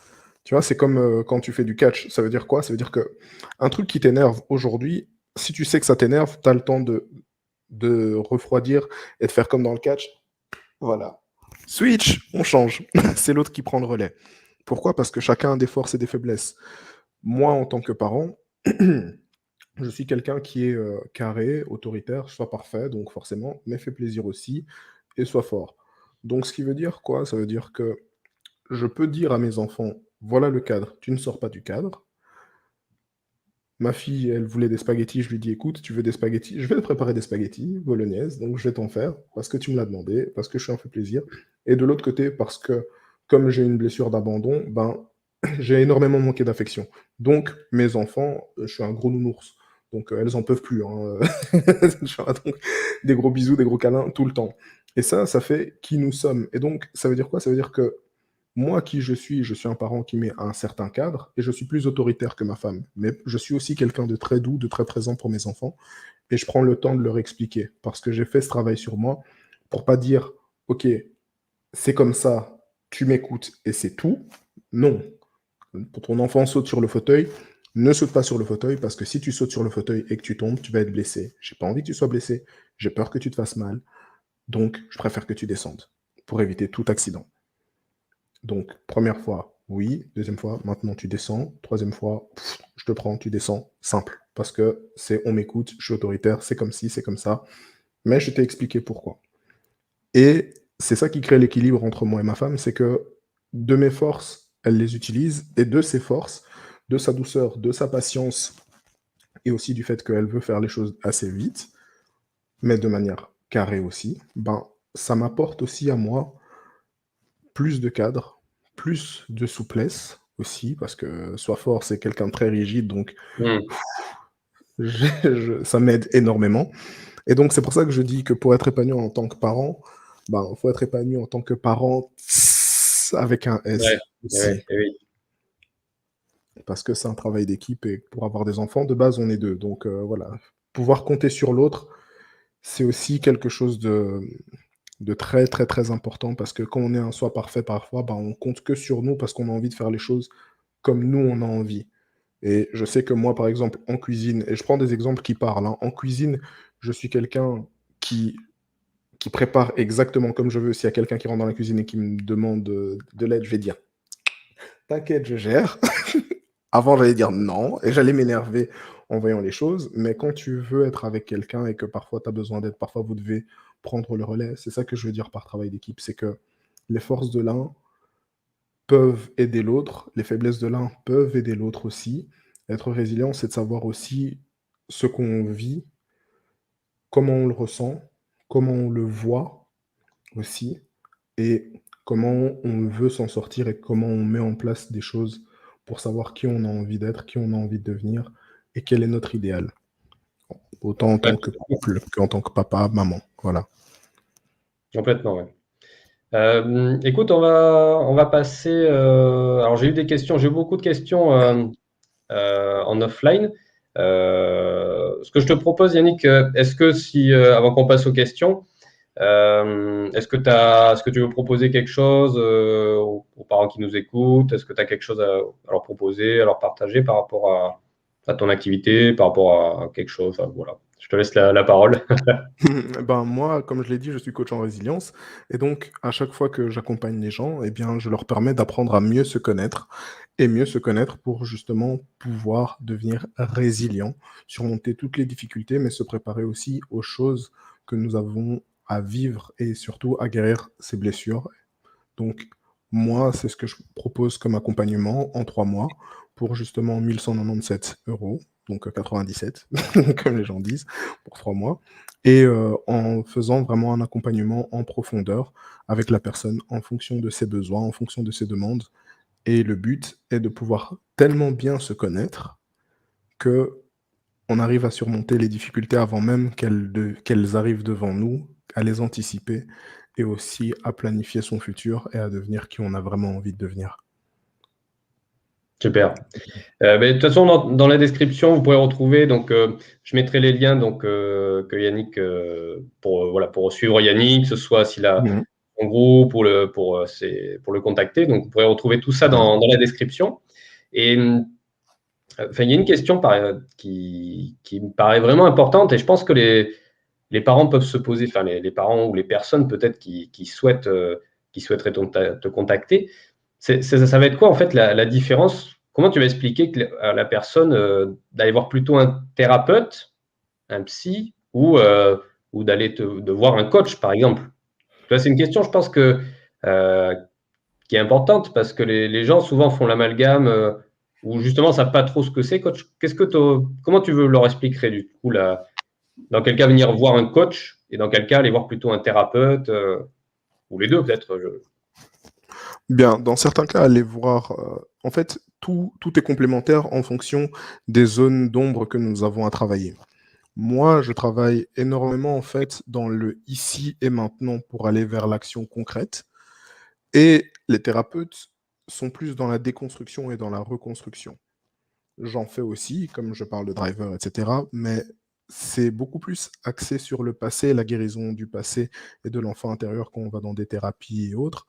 Tu vois, c'est comme, quand tu fais du catch. Ça veut dire quoi? Ça veut dire que un truc qui t'énerve aujourd'hui, si tu sais que ça t'énerve, tu as le temps de refroidir et de faire comme dans le catch. Voilà. Switch, on change. C'est l'autre qui prend le relais. Pourquoi? Parce que chacun a des forces et des faiblesses. Moi, en tant que parent, je suis quelqu'un qui est, carré, autoritaire, soit parfait, donc forcément, mais fait plaisir aussi et soit fort. Donc ce qui veut dire quoi? Ça veut dire que je peux dire à mes enfants: «Voilà le cadre, tu ne sors pas du cadre». Ma fille, elle voulait des spaghettis, je lui dis: «Écoute, tu veux des spaghettis? Je vais te préparer des spaghettis bolognaise, donc je vais t'en faire parce que tu me l'as demandé, parce que je suis un fait plaisir» et de l'autre côté, parce que comme j'ai une blessure d'abandon, ben, j'ai énormément manqué d'affection. Donc mes enfants, je suis un gros nounours, donc elles en peuvent plus, hein, tu vois? Donc des gros bisous, des gros câlins tout le temps et ça fait qui nous sommes et donc ça veut dire quoi? Ça veut dire que moi, qui je suis un parent qui met un certain cadre et je suis plus autoritaire que ma femme. Mais je suis aussi quelqu'un de très doux, de très présent pour mes enfants et je prends le temps de leur expliquer parce que j'ai fait ce travail sur moi pour pas dire: «OK, c'est comme ça, tu m'écoutes et c'est tout». Non, pour ton enfant saute sur le fauteuil, Ne saute pas sur le fauteuil parce que si tu sautes sur le fauteuil et que tu tombes, tu vas être blessé. J'ai pas envie que tu sois blessé. J'ai peur que tu te fasses mal. Donc, je préfère que tu descendes pour éviter tout accident. Donc, première fois, oui. Deuxième fois, maintenant tu descends. Troisième fois, je te prends, tu descends. Simple. Parce que c'est on m'écoute, je suis autoritaire, c'est comme ci, c'est comme ça. Mais je t'ai expliqué pourquoi. Et c'est ça qui crée l'équilibre entre moi et ma femme, c'est que de mes forces, elle les utilise, et de ses forces, de sa douceur, de sa patience, et aussi du fait qu'elle veut faire les choses assez vite, mais de manière carrée aussi, ben, ça m'apporte aussi à moi plus de cadre, plus de souplesse aussi, parce que Sois fort, c'est quelqu'un de très rigide, donc Mmh. ça m'aide énormément. Et donc, c'est pour ça que je dis que pour être épanoui en tant que parent, ben, faut être épanoui en tant que parent avec un Ouais, S ouais, aussi. et oui. Parce que c'est un travail d'équipe et pour avoir des enfants, de base, on est deux. Donc, voilà. Pouvoir compter sur l'autre, c'est aussi quelque chose de très, très, très important parce que quand on est un soi parfait parfois, ben, on compte que sur nous parce qu'on a envie de faire les choses comme nous, on a envie. Et je sais que moi, par exemple, en cuisine, et je prends des exemples qui parlent, hein, en cuisine, je suis quelqu'un qui qui prépare exactement comme je veux. S'il y a quelqu'un qui rentre dans la cuisine et qui me demande de l'aide, je vais dire t'inquiète, je gère. Avant, j'allais dire non et j'allais m'énerver en voyant les choses. Mais quand tu veux être avec quelqu'un et que parfois tu as besoin d'aide, parfois vous devez prendre le relais, c'est ça que je veux dire par travail d'équipe. C'est que les forces de l'un peuvent aider l'autre, les faiblesses de l'un peuvent aider l'autre aussi. Être résilient, c'est de savoir aussi ce qu'on vit, comment on le ressent, comment on le voit aussi, et comment on veut s'en sortir et comment on met en place des choses pour savoir qui on a envie d'être, qui on a envie de devenir et quel est notre idéal. Autant en Ouais, tant que couple qu'en tant que papa, maman. Voilà. complètement, ouais. Écoute, on va passer. Alors, j'ai eu des questions, j'ai eu beaucoup de questions en offline. Ce que je te propose, Yannick, est-ce que si, avant qu'on passe aux questions, est-ce que tu veux proposer quelque chose aux parents qui nous écoutent? Est-ce que tu as quelque chose à leur proposer, à leur partager par rapport à ton activité, par rapport à quelque chose? Enfin, voilà. Je te laisse la parole. Ben, moi, comme je l'ai dit, je suis coach en résilience et donc à chaque fois que j'accompagne les gens, eh bien, je leur permets d'apprendre à mieux se connaître et mieux se connaître pour justement pouvoir devenir résilient, surmonter toutes les difficultés, mais se préparer aussi aux choses que nous avons à vivre et surtout à guérir ces blessures. Donc moi, c'est ce que je propose comme accompagnement en 3 mois pour justement 1 197 €, donc 97 comme les gens disent, pour 3 mois et en faisant vraiment un accompagnement en profondeur avec la personne en fonction de ses besoins, en fonction de ses demandes et le but est de pouvoir tellement bien se connaître qu'on arrive à surmonter les difficultés avant même qu'elles arrivent devant nous, à les anticiper et aussi à planifier son futur et à devenir qui on a vraiment envie de devenir. Super. Mais de toute façon, dans la description, vous pourrez retrouver, donc, je mettrai les liens donc, que Yannick, pour, voilà, pour suivre Yannick, que ce soit s'il a Mmh. son groupe pour le contacter. Donc, vous pourrez retrouver tout ça Bien. dans la description. Et enfin, il y a une question qui me paraît vraiment importante et je pense que les parents peuvent se poser, enfin les parents ou les personnes peut-être qui souhaiteraient te contacter. Ça va être quoi en fait la différence? Comment tu vas expliquer à la personne d'aller voir plutôt un thérapeute, un psy ou de voir un coach par exemple? Tu vois, c'est une question, je pense euh, qui est importante parce que les gens souvent font l'amalgame ou justement ne savent pas trop ce que c'est coach. Comment tu veux leur expliquer du coup dans quel cas venir voir un coach et dans quel cas aller voir plutôt un thérapeute ou les deux peut-être. Bien, dans certains cas, aller voir, en fait, tout est complémentaire en fonction des zones d'ombre que nous avons à travailler. Moi, je travaille énormément, en fait, dans le ici et maintenant pour aller vers l'action concrète et les thérapeutes sont plus dans la déconstruction et dans la reconstruction. J'en fais aussi, comme je parle de driver, et cetera, mais c'est beaucoup plus axé sur le passé, la guérison du passé et de l'enfant intérieur quand on va dans des thérapies et autres.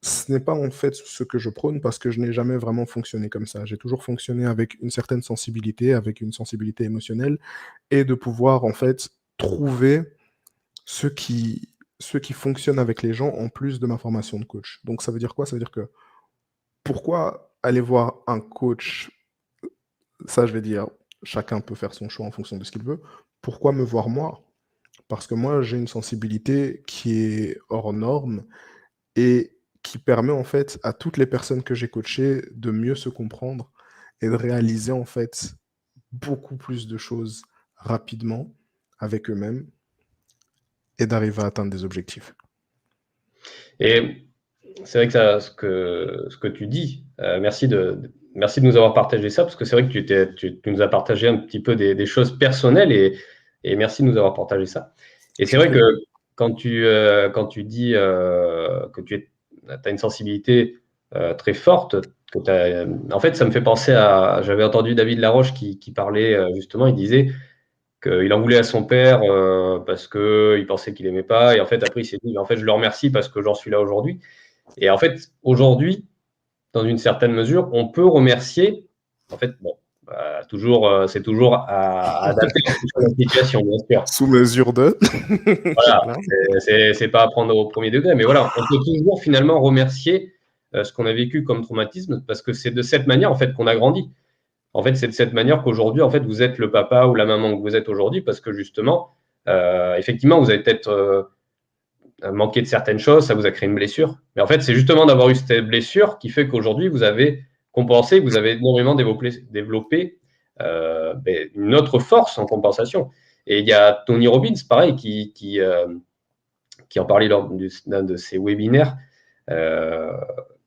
ce n'est pas en fait ce que je prône parce que je n'ai jamais vraiment fonctionné comme ça. J'ai toujours fonctionné avec une certaine sensibilité, avec une sensibilité émotionnelle et de pouvoir en fait trouver ce qui, ce qui fonctionne avec les gens en plus de ma formation de coach. Donc ça veut dire quoi? Ça veut dire que pourquoi aller voir un coach? Ça, je vais dire, chacun peut faire son choix en fonction de ce qu'il veut. Pourquoi me voir moi? Parce que moi, j'ai une sensibilité qui est hors norme et qui permet en fait à toutes les personnes que j'ai coachées de mieux se comprendre et de réaliser en fait beaucoup plus de choses rapidement avec eux-mêmes et d'arriver à atteindre des objectifs. Et c'est vrai que ce que tu dis, merci merci de nous avoir partagé ça, parce que c'est vrai que tu nous as partagé un petit peu des choses personnelles et merci de nous avoir partagé ça. Et c'est vrai que quand tu dis que tu as une sensibilité très forte, en fait, ça me fait penser j'avais entendu David Laroche qui parlait justement, il disait qu'il en voulait à son père parce qu'il pensait qu'il n'aimait pas, et en fait, après, il s'est dit, en fait, je le remercie parce que j'en suis là aujourd'hui. Et en fait, aujourd'hui, dans une certaine mesure, on peut remercier. En fait, bon, toujours, c'est toujours à adapter en fonction de la situation, bien sûr. Sous mesure de. C'est Voilà, clair. c'est pas à prendre au premier degré, mais voilà, on peut toujours finalement remercier ce qu'on a vécu comme traumatisme, parce que c'est de cette manière en fait qu'on a grandi. En fait, c'est de cette manière qu'aujourd'hui, en fait, vous êtes le papa ou la maman que vous êtes aujourd'hui, parce que justement, effectivement, vous avez peut-être manqué de certaines choses, ça vous a créé une blessure. Mais en fait, c'est justement d'avoir eu cette blessure qui fait qu'aujourd'hui, vous avez compensé, vous avez énormément développé une autre force en compensation. Et il y a Tony Robbins, pareil, qui en parlait lors d'un de ses webinaires, euh,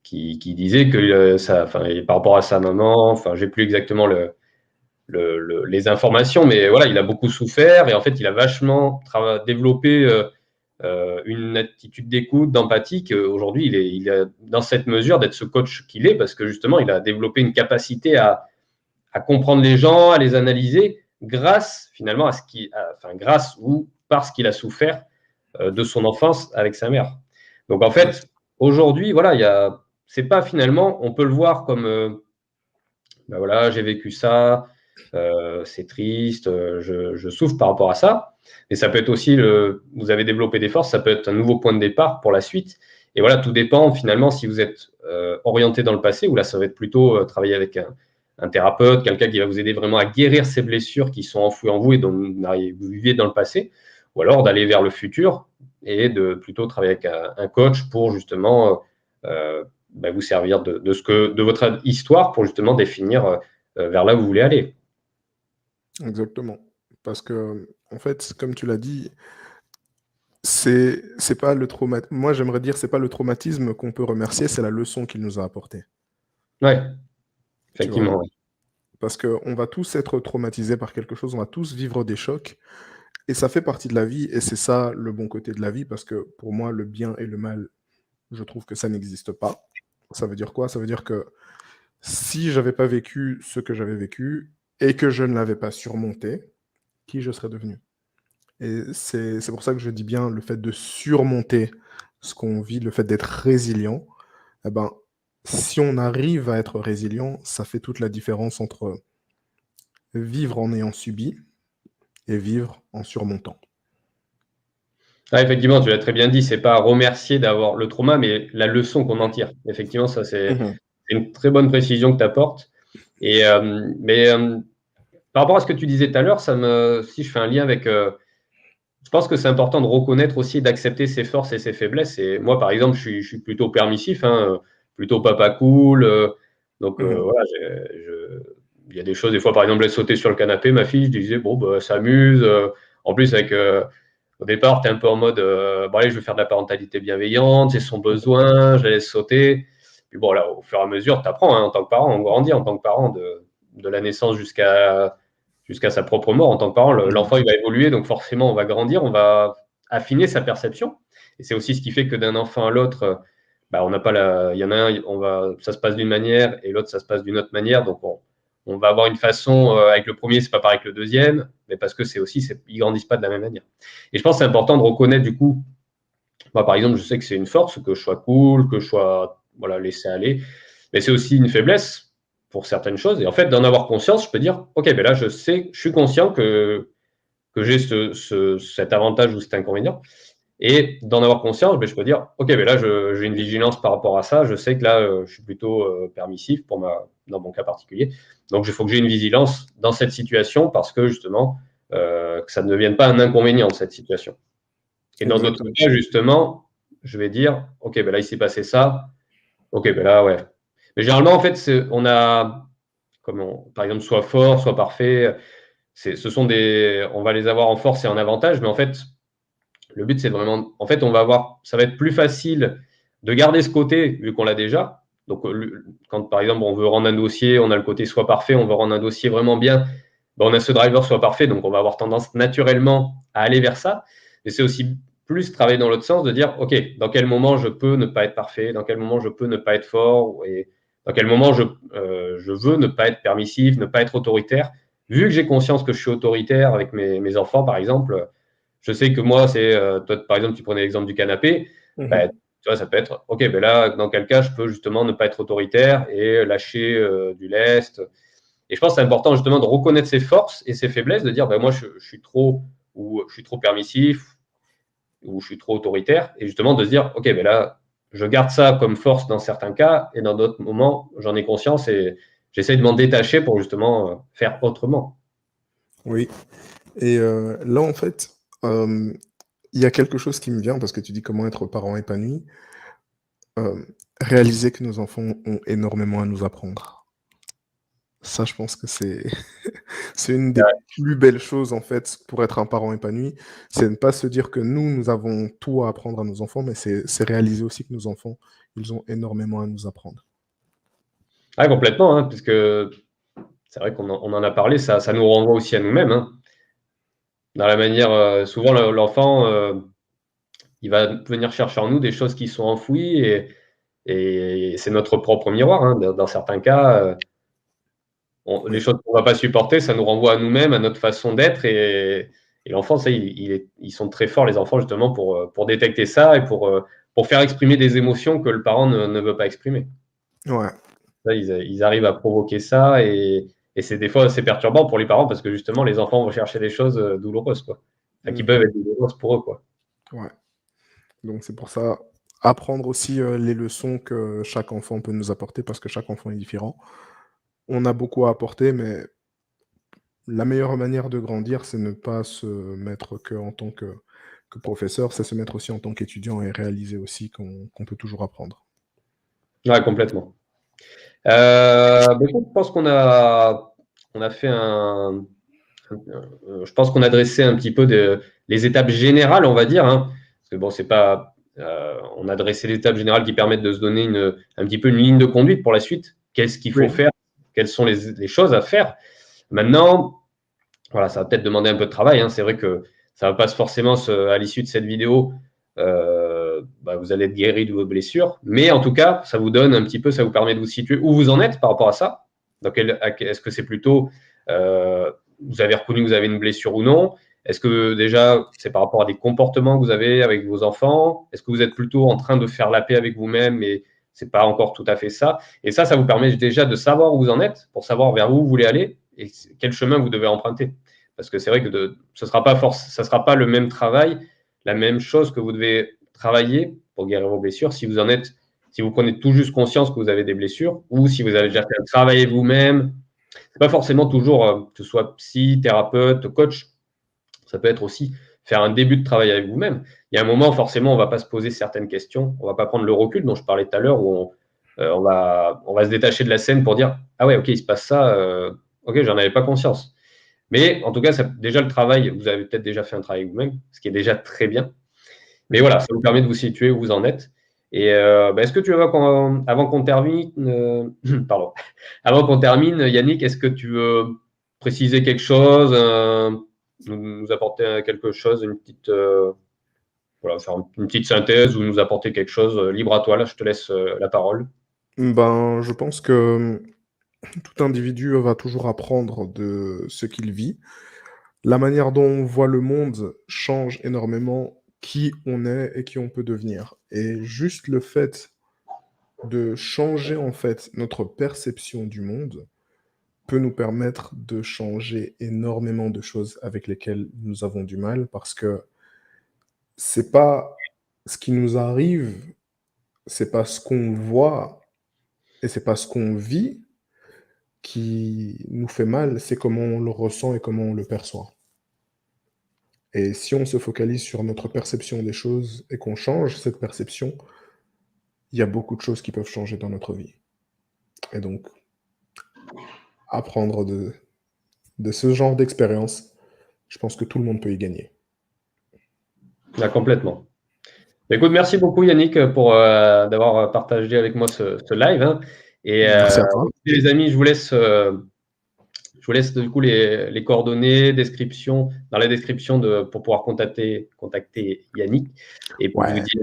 qui disait que par rapport à sa maman, enfin, j'ai plus exactement les informations, mais voilà, il a beaucoup souffert et en fait, il a vachement développé une attitude d'écoute, d'empathie, qu'aujourd'hui, il est dans cette mesure d'être ce coach qu'il est, parce que justement, il a développé une capacité à comprendre les gens, à les analyser, grâce finalement grâce ou parce qu'il a souffert de son enfance avec sa mère. Donc en fait, aujourd'hui, voilà, c'est pas finalement, on peut le voir comme, ben voilà, j'ai vécu ça, c'est triste, je souffre par rapport à ça. Mais ça peut être aussi, vous avez développé des forces, ça peut être un nouveau point de départ pour la suite. Et voilà, tout dépend finalement si vous êtes orienté dans le passé, ou là, ça va être plutôt travailler avec un thérapeute, quelqu'un qui va vous aider vraiment à guérir ces blessures qui sont enfouies en vous et dont vous viviez dans le passé, ou alors d'aller vers le futur et de plutôt travailler avec un coach pour justement vous servir de votre histoire pour justement définir vers là où vous voulez aller. Exactement. Parce que, en fait, comme tu l'as dit, c'est pas le traumatisme. Moi, j'aimerais dire, c'est pas le traumatisme qu'on peut remercier, c'est la leçon qu'il nous a apportée. Ouais, Tu vois? effectivement. Ouais. Parce qu'on va tous être traumatisés par quelque chose, on va tous vivre des chocs, et ça fait partie de la vie, et c'est ça le bon côté de la vie, parce que pour moi, le bien et le mal, je trouve que ça n'existe pas. Ça veut dire quoi? Ça veut dire que si j'avais pas vécu ce que j'avais vécu et que je ne l'avais pas surmonté, qui je serais devenu? Et c'est pour ça que je dis bien le fait de surmonter ce qu'on vit, le fait d'être résilient, eh ben, si on arrive à être résilient, ça fait toute la différence entre vivre en ayant subi et vivre en surmontant. Ah, effectivement, tu l'as très bien dit, c'est pas remercier d'avoir le trauma, mais la leçon qu'on en tire. Effectivement, ça c'est Mmh. une très bonne précision que tu apportes. Et par rapport à ce que tu disais tout à l'heure, si je fais un lien avec, je pense que c'est important de reconnaître aussi, d'accepter ses forces et ses faiblesses. Et moi, par exemple, je suis plutôt permissif, hein, plutôt papa cool. Donc Mmh. voilà, il y a des choses, des fois, par exemple, elle sautait sur le canapé, ma fille, je disais, bon, bah, s'amuse. En plus, au départ, tu es un peu en mode, bon, allez, je vais faire de la parentalité bienveillante, c'est son besoin, je la laisse sauter. Puis bon, là, au fur et à mesure, tu apprends, hein, en tant que parent, on grandit en tant que parent de la naissance jusqu'à sa propre mort en tant que parent. Mmh. L'enfant, il va évoluer, donc forcément, on va grandir, on va affiner sa perception. Et c'est aussi ce qui fait que d'un enfant à l'autre, on n'a pas il y en a un, ça se passe d'une manière et l'autre, ça se passe d'une autre manière. Donc, on va avoir une façon, avec le premier, c'est pas pareil que le deuxième, mais parce que ils grandissent pas de la même manière. Et je pense que c'est important de reconnaître, du coup, Moi, par exemple, je sais que c'est une force, que je sois cool, que je sois voilà, laissé aller, mais c'est aussi une faiblesse pour certaines choses. Et en fait, d'en avoir conscience, je peux dire, OK, ben là, je sais, je suis conscient que j'ai cet avantage ou cet inconvénient. Et d'en avoir conscience, ben, je peux dire, OK, ben là, j'ai une vigilance par rapport à ça. Je sais que là, je suis plutôt permissif dans mon cas particulier. Donc, il faut que j'ai une vigilance dans cette situation parce que justement, que ça ne devienne pas un inconvénient, cette situation. Et dans d'autres Exactement. cas, justement, je vais dire, OK, ben là, il s'est passé ça. OK, ben là, ouais. Mais généralement, en fait, on a, par exemple, soit fort, soit parfait. On va les avoir en force et en avantage, mais en fait, le but, c'est vraiment, en fait, ça va être plus facile de garder ce côté, vu qu'on l'a déjà. Donc, quand, par exemple, on veut rendre un dossier, on a le côté soit parfait, on veut rendre un dossier vraiment bien, ben, on a ce driver soit parfait, donc on va avoir tendance naturellement à aller vers ça. Mais c'est aussi plus travailler dans l'autre sens, de dire, OK, dans quel moment je peux ne pas être parfait, dans quel moment je peux ne pas être fort, et dans quel moment je veux ne pas être permissif, ne pas être autoritaire. Vu que j'ai conscience que je suis autoritaire avec mes enfants, par exemple, je sais que moi, toi, par exemple, tu prenais l'exemple du canapé, ben, tu vois, ça peut être, OK, ben là, dans quel cas je peux justement ne pas être autoritaire et lâcher du lest. Et je pense que c'est important justement de reconnaître ses forces et ses faiblesses, de dire, ben moi, je suis trop permissif ou je suis trop autoritaire, et justement de se dire, OK, ben là, je garde ça comme force dans certains cas, et dans d'autres moments, j'en ai conscience et j'essaie de m'en détacher pour justement faire autrement. Oui. Et là, en fait, il y a quelque chose qui me vient parce que tu dis comment être parent épanoui. Réaliser que nos enfants ont énormément à nous apprendre. Ça, je pense que c'est c'est une des plus belles choses, en fait, pour être un parent épanoui. C'est de ne pas se dire que nous avons tout à apprendre à nos enfants, mais c'est réaliser aussi que nos enfants, ils ont énormément à nous apprendre. Ah, complètement, hein, puisque c'est vrai on en a parlé, ça nous renvoie aussi à nous-mêmes, hein. Dans la manière, souvent l'enfant, il va venir chercher en nous des choses qui sont enfouies, et c'est notre propre miroir, hein. Dans certains cas, les Oui, choses qu'on ne va pas supporter, ça nous renvoie à nous-mêmes, à notre façon d'être, et l'enfant, ça, ils sont très forts, les enfants, justement, pour détecter ça et pour faire exprimer des émotions que le parent ne veut pas exprimer. ouais. Ça, ils arrivent à provoquer ça, et c'est des fois assez perturbant pour les parents parce que justement, les enfants vont chercher des choses douloureuses, quoi. Enfin, qui peuvent Mmh. être douloureuses pour eux, quoi. Ouais. Donc c'est pour ça, apprendre aussi, les leçons que chaque enfant peut nous apporter parce que chaque enfant est différent. On a beaucoup à apporter, mais la meilleure manière de grandir, c'est ne pas se mettre qu'en tant que professeur, c'est se mettre aussi en tant qu'étudiant et réaliser aussi qu'on peut toujours apprendre. Ouais, complètement. Écoute, je pense on a fait je pense qu'on a dressé un petit peu les étapes générales, on va dire, hein. Parce que bon, c'est pas, on a dressé les étapes générales qui permettent de se donner un petit peu une ligne de conduite pour la suite. Qu'est-ce qu'il faut Oui. faire? Quelles sont les choses à faire? Maintenant, voilà, ça va peut-être demander un peu de travail, hein. C'est vrai que ça va pas forcément à l'issue de cette vidéo, vous allez être guéri de vos blessures, mais en tout cas, ça vous donne un petit peu, ça vous permet de vous situer où vous en êtes par rapport à ça. Donc, est-ce que c'est plutôt, vous avez reconnu que vous avez une blessure ou non? Est-ce que déjà, c'est par rapport à des comportements que vous avez avec vos enfants? Est-ce que vous êtes plutôt en train de faire la paix avec vous-même, mais c'est pas encore tout à fait ça? Et ça vous permet déjà de savoir où vous en êtes, pour savoir vers où vous voulez aller et quel chemin vous devez emprunter. Parce que c'est vrai que ça sera pas le même travail, la même chose que vous devez travailler pour guérir vos blessures si vous prenez tout juste conscience que vous avez des blessures, ou si vous avez déjà fait un travail vous-même. C'est pas forcément toujours, que ce soit psy, thérapeute, coach, ça peut être aussi faire un début de travail avec vous-même. Il y a un moment, forcément, on va pas se poser certaines questions, on va pas prendre le recul dont je parlais tout à l'heure, où on va se détacher de la scène pour dire, ah ouais, ok, il se passe ça, ok, j'en avais pas conscience. Mais en tout cas, déjà le travail, vous avez peut-être déjà fait un travail vous-même, ce qui est déjà très bien. Mais Mmh. voilà, ça vous permet de vous situer où vous en êtes. Et est-ce que tu veux, avant qu'on termine, pardon, avant qu'on termine, Yannick, est-ce que tu veux préciser quelque chose, nous apporter quelque chose, voilà, faire une petite synthèse ou nous apporter quelque chose, libre à toi, là, je te laisse la parole. Ben, je pense que, tout individu va toujours apprendre de ce qu'il vit. La manière dont on voit le monde change énormément qui on est et qui on peut devenir. Et juste le fait de changer en fait notre perception du monde peut nous permettre de changer énormément de choses avec lesquelles nous avons du mal, parce que c'est pas ce qui nous arrive, c'est pas ce qu'on voit et c'est pas ce qu'on vit qui nous fait mal, c'est comment on le ressent et comment on le perçoit. Et si on se focalise sur notre perception des choses et qu'on change cette perception, il y a beaucoup de choses qui peuvent changer dans notre vie. Et donc, apprendre de ce genre d'expérience, je pense que tout le monde peut y gagner. Là, complètement. Écoute, merci beaucoup Yannick pour d'avoir partagé avec moi ce live, hein. Et Merci à toi. les amis, je vous laisse du coup les coordonnées, description, dans la description pour pouvoir contacter Yannick. Et puis je vous Ouais. dis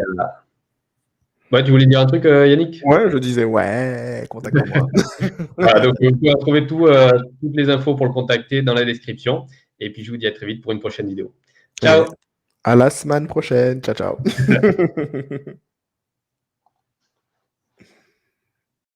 ouais, tu voulais dire un truc, Yannick? Ouais, je disais, ouais, contacte-moi. Voilà, donc vous pouvez retrouver toutes les infos pour le contacter dans la description. Et puis je vous dis à très vite pour une prochaine vidéo. Et Ciao! à la semaine prochaine. Ciao, ciao.